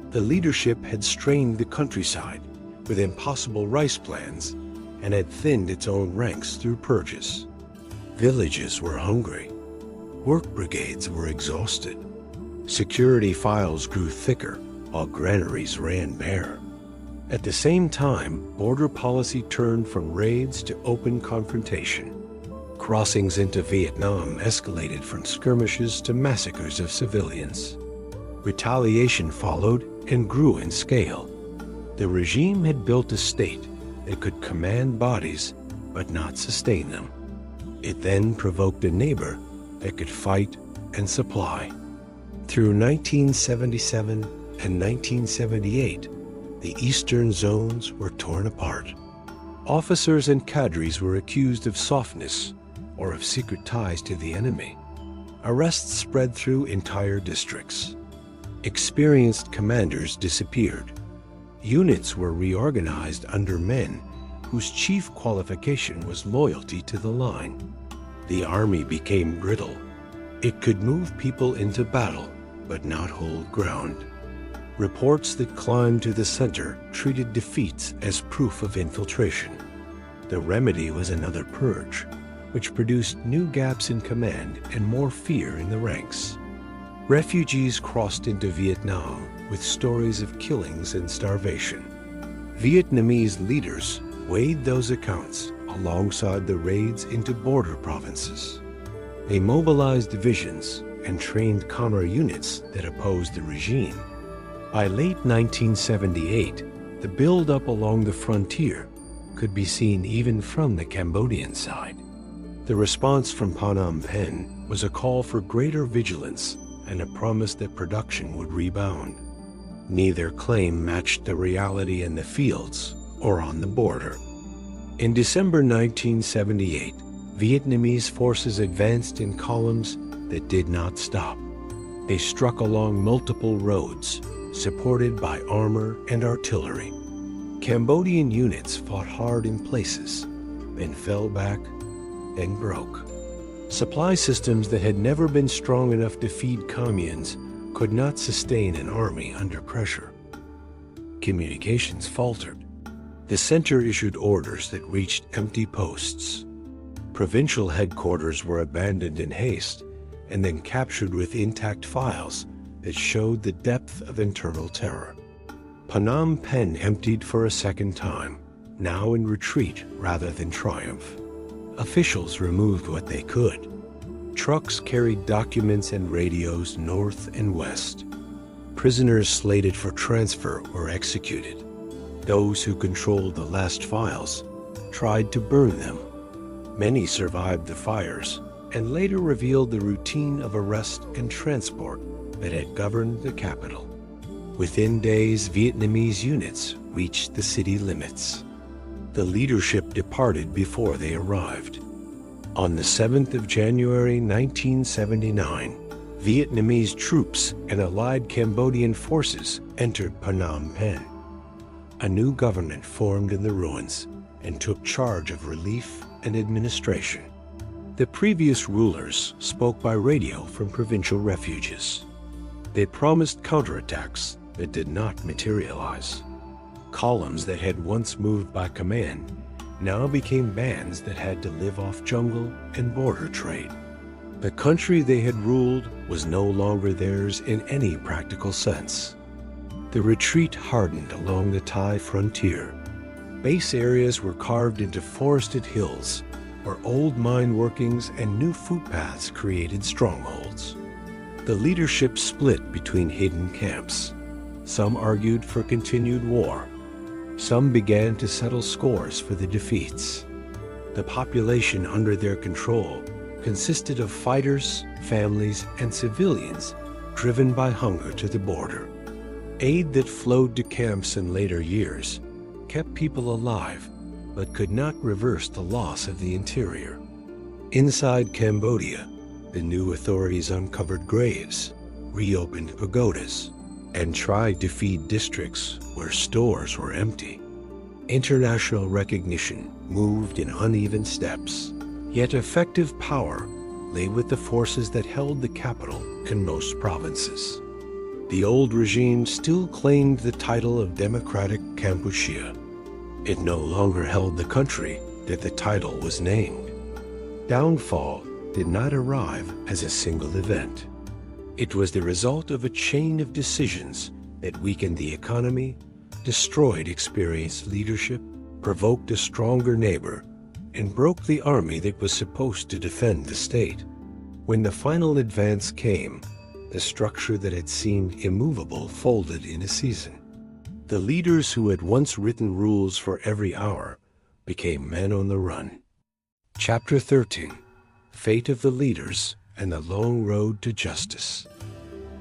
The leadership had strained the countryside with impossible rice plans and had thinned its own ranks through purges. Villages were hungry. Work brigades were exhausted. Security files grew thicker while granaries ran bare. At the same time, border policy turned from raids to open confrontation. Crossings into Vietnam escalated from skirmishes to massacres of civilians. Retaliation followed and grew in scale. The regime had built a state that could command bodies but not sustain them. It then provoked a neighbor that could fight and supply. Through 1977 and 1978, the eastern zones were torn apart. Officers and cadres were accused of softness or of secret ties to the enemy. Arrests spread through entire districts. Experienced commanders disappeared. Units were reorganized under men whose chief qualification was loyalty to the line. The army became brittle. It could move people into battle, but not hold ground. Reports that climbed to the center treated defeats as proof of infiltration. The remedy was another purge, which produced new gaps in command and more fear in the ranks. Refugees crossed into Vietnam with stories of killings and starvation. Vietnamese leaders weighed those accounts alongside the raids into border provinces. They mobilized divisions and trained Khmer units that opposed the regime. By late 1978, the build-up along the frontier could be seen even from the Cambodian side. The response from Phnom Penh was a call for greater vigilance and a promise that production would rebound. Neither claim matched the reality in the fields or on the border. In December 1978, Vietnamese forces advanced in columns that did not stop. They struck along multiple roads, supported by armor and artillery. Cambodian units fought hard in places, then fell back, then broke. Supply systems that had never been strong enough to feed communes could not sustain an army under pressure. Communications faltered. The center issued orders that reached empty posts. Provincial headquarters were abandoned in haste and then captured with intact files that showed the depth of internal terror. Phnom Penh emptied for a second time, now in retreat rather than triumph. Officials removed what they could. Trucks carried documents and radios north and west. Prisoners slated for transfer were executed. Those who controlled the last files tried to burn them. Many survived the fires and later revealed the routine of arrest and transport that had governed the capital. Within days, Vietnamese units reached the city limits. The leadership departed before they arrived. On the 7th of January 1979, Vietnamese troops and allied Cambodian forces entered Phnom Penh. A new government formed in the ruins and took charge of relief and administration. The previous rulers spoke by radio from provincial refuges. They promised counterattacks that did not materialize. Columns that had once moved by command now became bands that had to live off jungle and border trade. The country they had ruled was no longer theirs in any practical sense. The retreat hardened along the Thai frontier. Base areas were carved into forested hills, where old mine workings and new footpaths created strongholds. The leadership split between hidden camps. Some argued for continued war. Some began to settle scores for the defeats. The population under their control consisted of fighters, families, and civilians driven by hunger to the border. Aid that flowed to camps in later years kept people alive, but could not reverse the loss of the interior. Inside Cambodia, the new authorities uncovered graves, reopened pagodas, and tried to feed districts where stores were empty. International recognition moved in uneven steps, yet effective power lay with the forces that held the capital in most provinces. The old regime still claimed the title of Democratic Kampuchea. It no longer held the country that the title was named. Downfall did not arrive as a single event. It was the result of a chain of decisions that weakened the economy, destroyed experienced leadership, provoked a stronger neighbor, and broke the army that was supposed to defend the state. When the final advance came, the structure that had seemed immovable folded in a season. The leaders who had once written rules for every hour became men on the run. Chapter 13: Fate of the Leaders and the Long Road to Justice.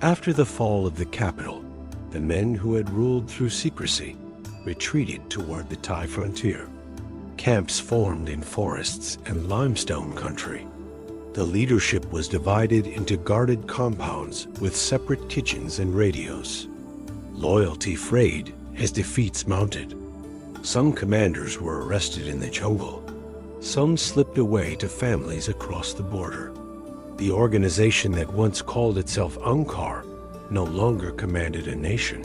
After the fall of the capital, the men who had ruled through secrecy retreated toward the Thai frontier. Camps formed in forests and limestone country. The leadership was divided into guarded compounds with separate kitchens and radios. Loyalty frayed as defeats mounted. Some commanders were arrested in the jungle. Some slipped away to families across the border. The organization that once called itself Angkar no longer commanded a nation.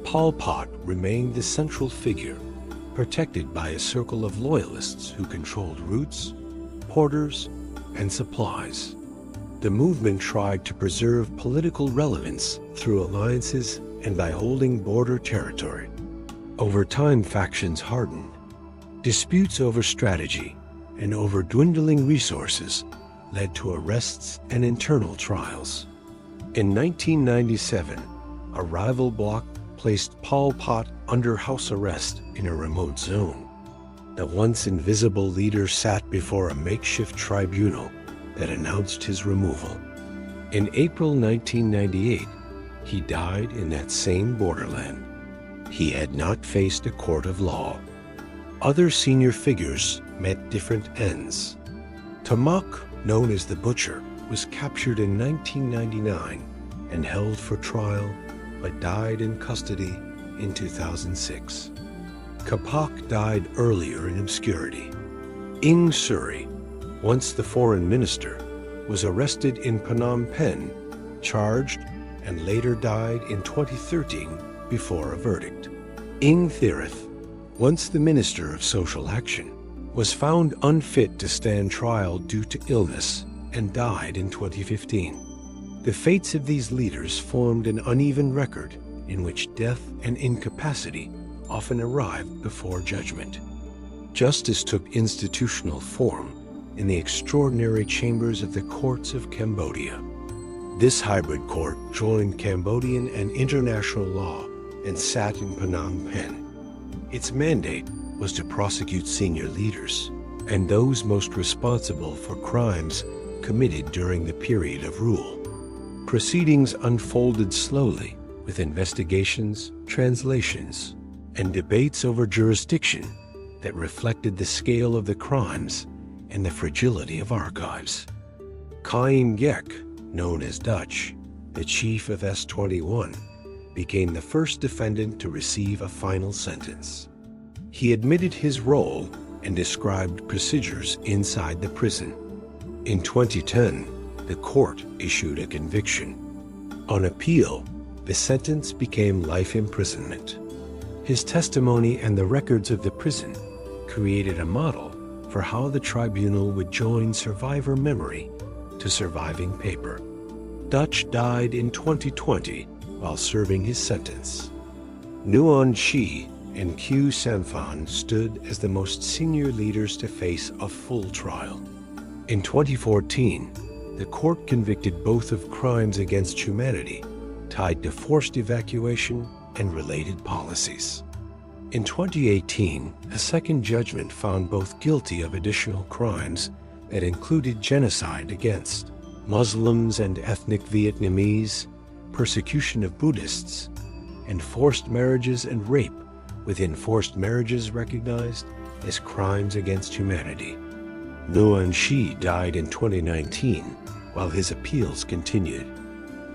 Pol Pot remained the central figure, protected by a circle of loyalists who controlled routes, porters, and supplies. The movement tried to preserve political relevance through alliances and by holding border territory. Over time, factions hardened. Disputes over strategy and over dwindling resources led to arrests and internal trials. In 1997, a rival bloc placed Pol Pot under house arrest in a remote zone. The once invisible leader sat before a makeshift tribunal that announced his removal. In April 1998, he died in that same borderland. He had not faced a court of law. Other senior figures met different ends. Tamak, known as the Butcher, was captured in 1999 and held for trial, but died in custody in 2006. Kapak died earlier in obscurity. Ing Suri, once the foreign minister, was arrested in Phnom Penh, charged, and later died in 2013 before a verdict. Ing Thirith, once the Minister of Social Action, was found unfit to stand trial due to illness and died in 2015. The fates of these leaders formed an uneven record in which death and incapacity often arrived before judgment. Justice took institutional form in the extraordinary chambers of the courts of Cambodia. This hybrid court joined Cambodian and international law and sat in Phnom Penh. Its mandate was to prosecute senior leaders and those most responsible for crimes committed during the period of rule. Proceedings unfolded slowly with investigations, translations, and debates over jurisdiction that reflected the scale of the crimes and the fragility of archives. Chaim Gek, known as Dutch, the chief of S-21, became the first defendant to receive a final sentence. He admitted his role and described procedures inside the prison. In 2010, the court issued a conviction. On appeal, the sentence became life imprisonment. His testimony and the records of the prison created a model for how the tribunal would join survivor memory to surviving paper. Dutch died in 2020 while serving his sentence. Nguyen Chi and Khieu Samphan stood as the most senior leaders to face a full trial. In 2014, the court convicted both of crimes against humanity tied to forced evacuation and related policies. In 2018, a second judgment found both guilty of additional crimes that included genocide against Muslims and ethnic Vietnamese, persecution of Buddhists, and forced marriages and rape, with enforced marriages recognized as crimes against humanity. Nguyen Chi died in 2019 while his appeals continued.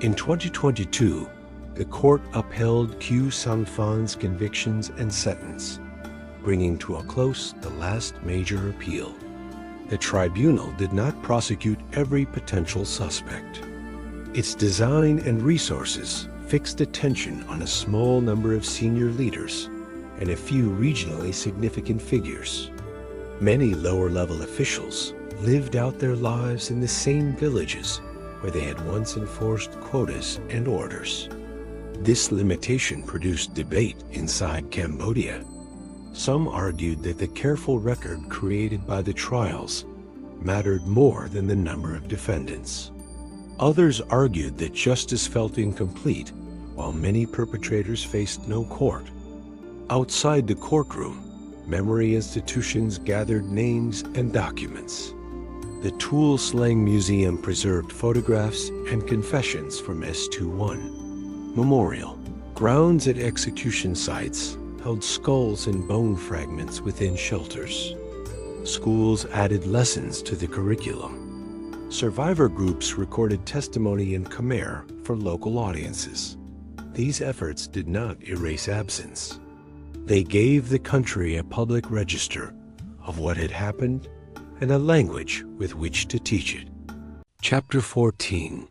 In 2022, the court upheld Khieu Samphan's convictions and sentence, bringing to a close the last major appeal. The tribunal did not prosecute every potential suspect. Its design and resources fixed attention on a small number of senior leaders and a few regionally significant figures. Many lower-level officials lived out their lives in the same villages where they had once enforced quotas and orders. This limitation produced debate inside Cambodia. Some argued that the careful record created by the trials mattered more than the number of defendants. Others argued that justice felt incomplete, while many perpetrators faced no court. Outside the courtroom, memory institutions gathered names and documents. The Tuol Sleng Museum preserved photographs and confessions from S21. Memorial. Grounds at execution sites held skulls and bone fragments within shelters. Schools added lessons to the curriculum. Survivor groups recorded testimony in Khmer for local audiences. These efforts did not erase absence. They gave the country a public register of what had happened and a language with which to teach it. Chapter 14.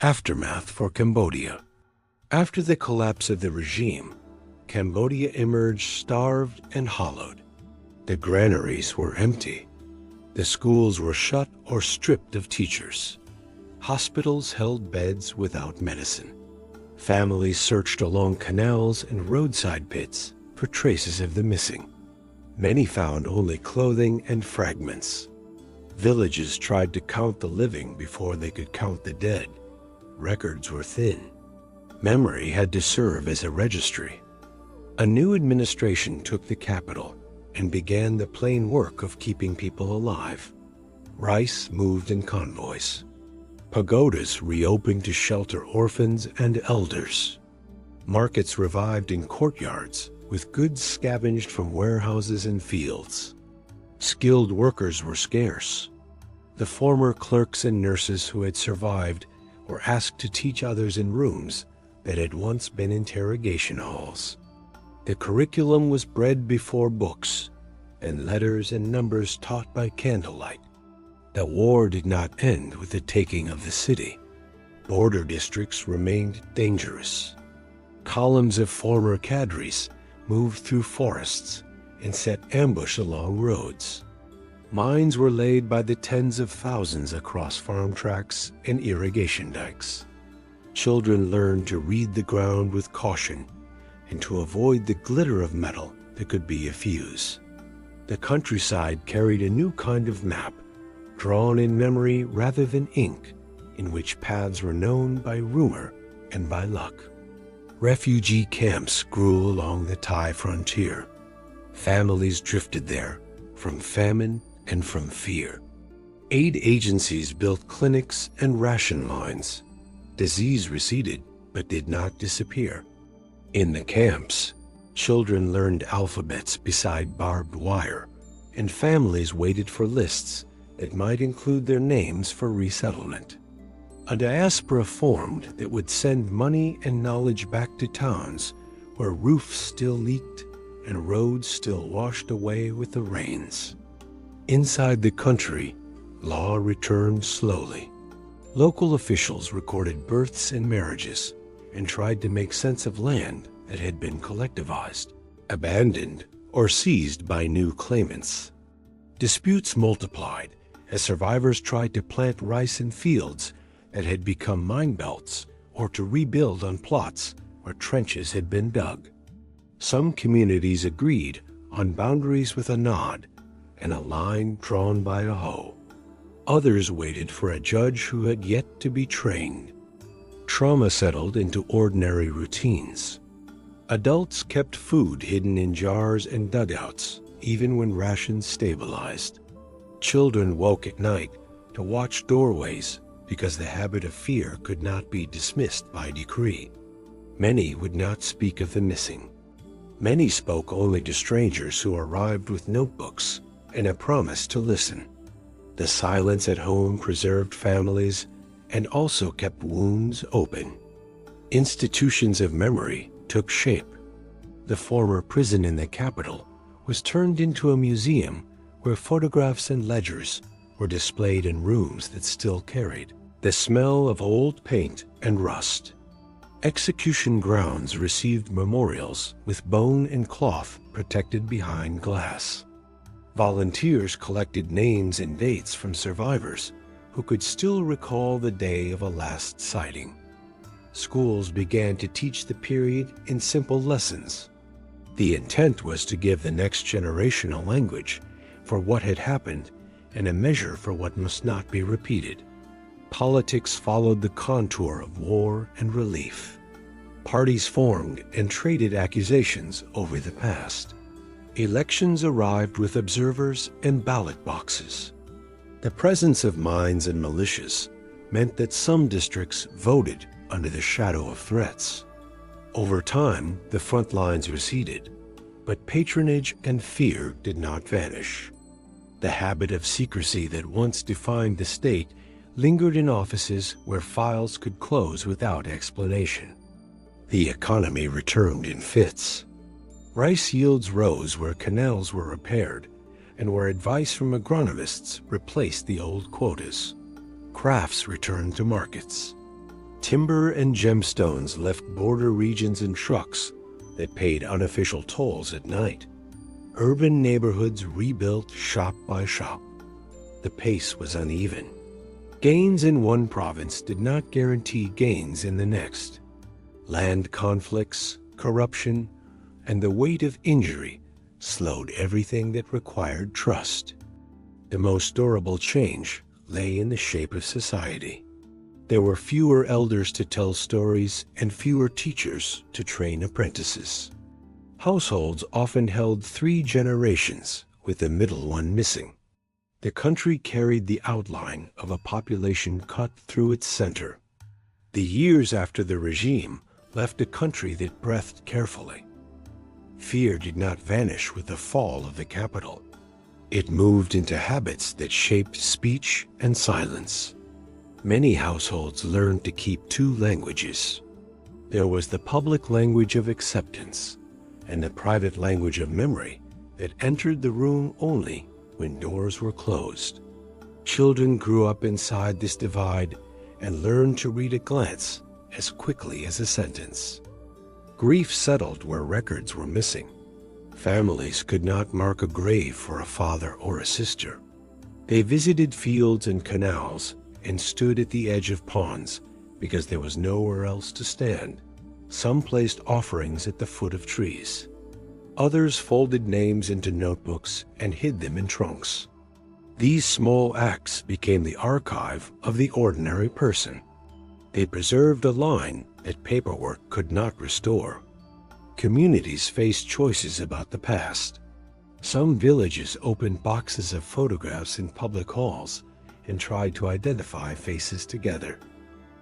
Aftermath for Cambodia. After the collapse of the regime, Cambodia emerged starved and hollowed. The granaries were empty. The schools were shut or stripped of teachers. Hospitals held beds without medicine. Families searched along canals and roadside pits for traces of the missing. Many found only clothing and fragments. Villages tried to count the living before they could count the dead. Records were thin. Memory had to serve as a registry. A new administration took the capital and began the plain work of keeping people alive. Rice moved in convoys. Pagodas reopened to shelter orphans and elders. Markets revived in courtyards, with goods scavenged from warehouses and fields. Skilled workers were scarce. The former clerks and nurses who had survived were asked to teach others in rooms that had once been interrogation halls. The curriculum was bread before books, and letters and numbers taught by candlelight. The war did not end with the taking of the city. Border districts remained dangerous. Columns of former cadres moved through forests and set ambush along roads. Mines were laid by the tens of thousands across farm tracts and irrigation dikes. Children learned to read the ground with caution and to avoid the glitter of metal that could be a fuse. The countryside carried a new kind of map, drawn in memory rather than ink, in which paths were known by rumor and by luck. Refugee camps grew along the Thai frontier. Families drifted there from famine and from fear. Aid agencies built clinics and ration lines. Disease receded but did not disappear. In the camps, children learned alphabets beside barbed wire, and families waited for lists that might include their names for resettlement. A diaspora formed that would send money and knowledge back to towns where roofs still leaked and roads still washed away with the rains. Inside the country, law returned slowly. Local officials recorded births and marriages and tried to make sense of land that had been collectivized, abandoned, or seized by new claimants. Disputes multiplied as survivors tried to plant rice in fields that had become mine belts or to rebuild on plots where trenches had been dug. Some communities agreed on boundaries with a nod and a line drawn by a hoe. Others waited for a judge who had yet to be trained. Trauma settled into ordinary routines. Adults kept food hidden in jars and dugouts, even when rations stabilized. Children woke at night to watch doorways because the habit of fear could not be dismissed by decree. Many would not speak of the missing. Many spoke only to strangers who arrived with notebooks and a promise to listen. The silence at home preserved families and also kept wounds open. Institutions of memory took shape. The former prison in the capital was turned into a museum where photographs and ledgers were displayed in rooms that still carried the smell of old paint and rust. Execution grounds received memorials with bone and cloth protected behind glass. Volunteers collected names and dates from survivors who could still recall the day of a last sighting. Schools began to teach the period in simple lessons. The intent was to give the next generation a language for what had happened and a measure for what must not be repeated. Politics followed the contour of war and relief. Parties formed and traded accusations over the past. Elections arrived with observers and ballot boxes. The presence of mines and militias meant that some districts voted under the shadow of threats. Over time, the front lines receded. But patronage and fear did not vanish. The habit of secrecy that once defined the state lingered in offices where files could close without explanation. The economy returned in fits. Rice yields rose where canals were repaired and where advice from agronomists replaced the old quotas. Crafts returned to markets. Timber and gemstones left border regions in trucks that paid unofficial tolls at night. Urban neighborhoods rebuilt shop by shop. The pace was uneven. Gains in one province did not guarantee gains in the next. Land conflicts, corruption, and the weight of injury slowed everything that required trust. The most durable change lay in the shape of society. There were fewer elders to tell stories and fewer teachers to train apprentices. Households often held 3 generations, with the middle one missing. The country carried the outline of a population cut through its center. The years after the regime left a country that breathed carefully. Fear did not vanish with the fall of the capital. It moved into habits that shaped speech and silence. Many households learned to keep 2 languages. There was the public language of acceptance and the private language of memory that entered the room only when doors were closed. Children grew up inside this divide and learned to read a glance as quickly as a sentence. Grief settled where records were missing. Families could not mark a grave for a father or a sister. They visited fields and canals and stood at the edge of ponds because there was nowhere else to stand. Some placed offerings at the foot of trees. Others folded names into notebooks and hid them in trunks. These small acts became the archive of the ordinary person. They preserved a line that paperwork could not restore. Communities faced choices about the past. Some villages opened boxes of photographs in public halls and tried to identify faces together.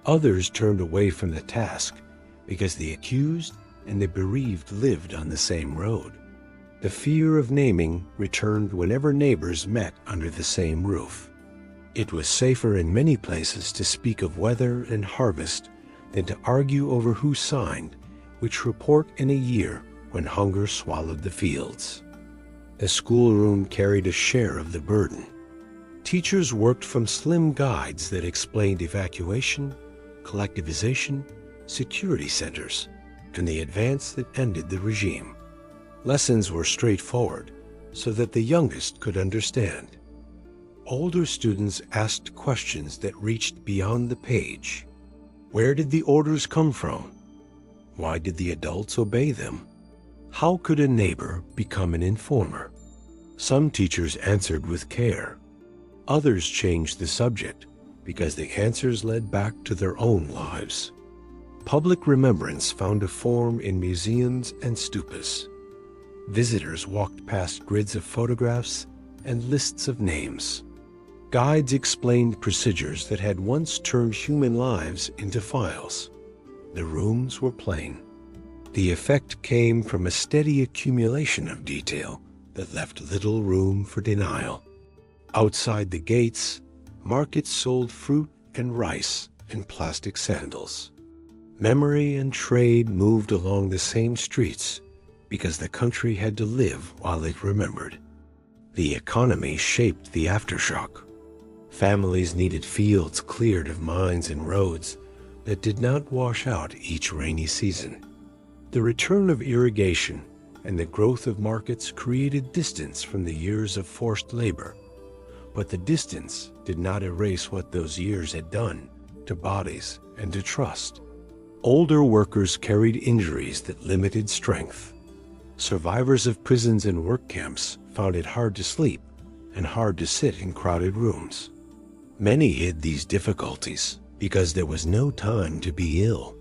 Others turned away from the task because the accused and the bereaved lived on the same road. The fear of naming returned whenever neighbors met under the same roof. It was safer in many places to speak of weather and harvest than to argue over who signed which report in a year when hunger swallowed the fields. The schoolroom carried a share of the burden. Teachers worked from slim guides that explained evacuation, collectivization, security centers, and the advance that ended the regime. Lessons were straightforward so that the youngest could understand. Older students asked questions that reached beyond the page. Where did the orders come from? Why did the adults obey them? How could a neighbor become an informer? Some teachers answered with care. Others changed the subject because the answers led back to their own lives. Public remembrance found a form in museums and stupas. Visitors walked past grids of photographs and lists of names. Guides explained procedures that had once turned human lives into files. The rooms were plain. The effect came from a steady accumulation of detail that left little room for denial. Outside the gates, markets sold fruit and rice and plastic sandals. Memory and trade moved along the same streets because the country had to live while it remembered. The economy shaped the aftershock. Families needed fields cleared of mines and roads that did not wash out each rainy season. The return of irrigation and the growth of markets created distance from the years of forced labor. But the distance did not erase what those years had done to bodies and to trust. Older workers carried injuries that limited strength. Survivors of prisons and work camps found it hard to sleep and hard to sit in crowded rooms. Many hid these difficulties because there was no time to be ill.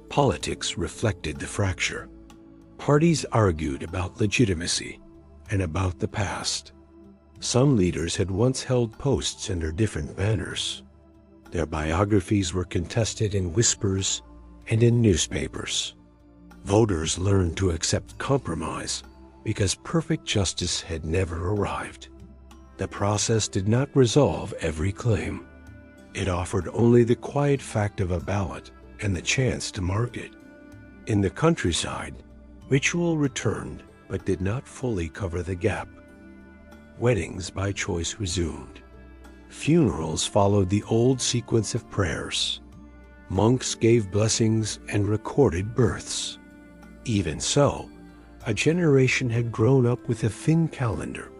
Politics reflected the fracture. Parties argued about legitimacy and about the past. Some leaders had once held posts under different banners. Their biographies were contested in whispers and in newspapers. Voters learned to accept compromise because perfect justice had never arrived. The process did not resolve every claim. It offered only the quiet fact of a ballot and the chance to mark it. In the countryside, ritual returned but did not fully cover the gap. Weddings by choice resumed. Funerals followed the old sequence of prayers. Monks gave blessings and recorded births. Even so, a generation had grown up with a thin calendar,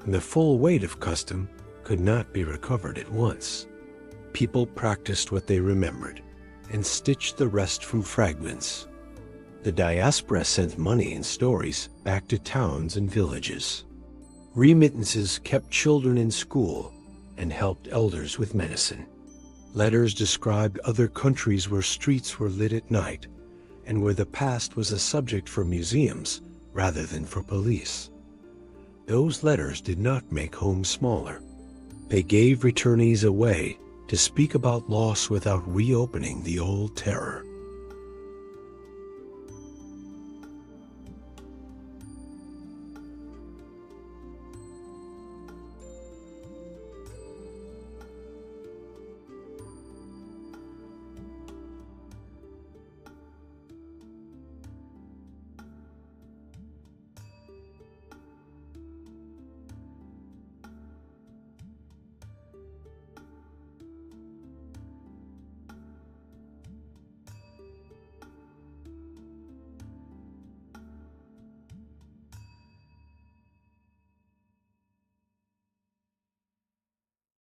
and the full weight of custom could not be recovered at once. People practiced what they remembered and stitched the rest from fragments. The diaspora sent money and stories back to towns and villages. Remittances kept children in school and helped elders with medicine. Letters described other countries where streets were lit at night and where the past was a subject for museums rather than for police. Those letters did not make home smaller. They gave returnees a way to speak about loss without reopening the old terror.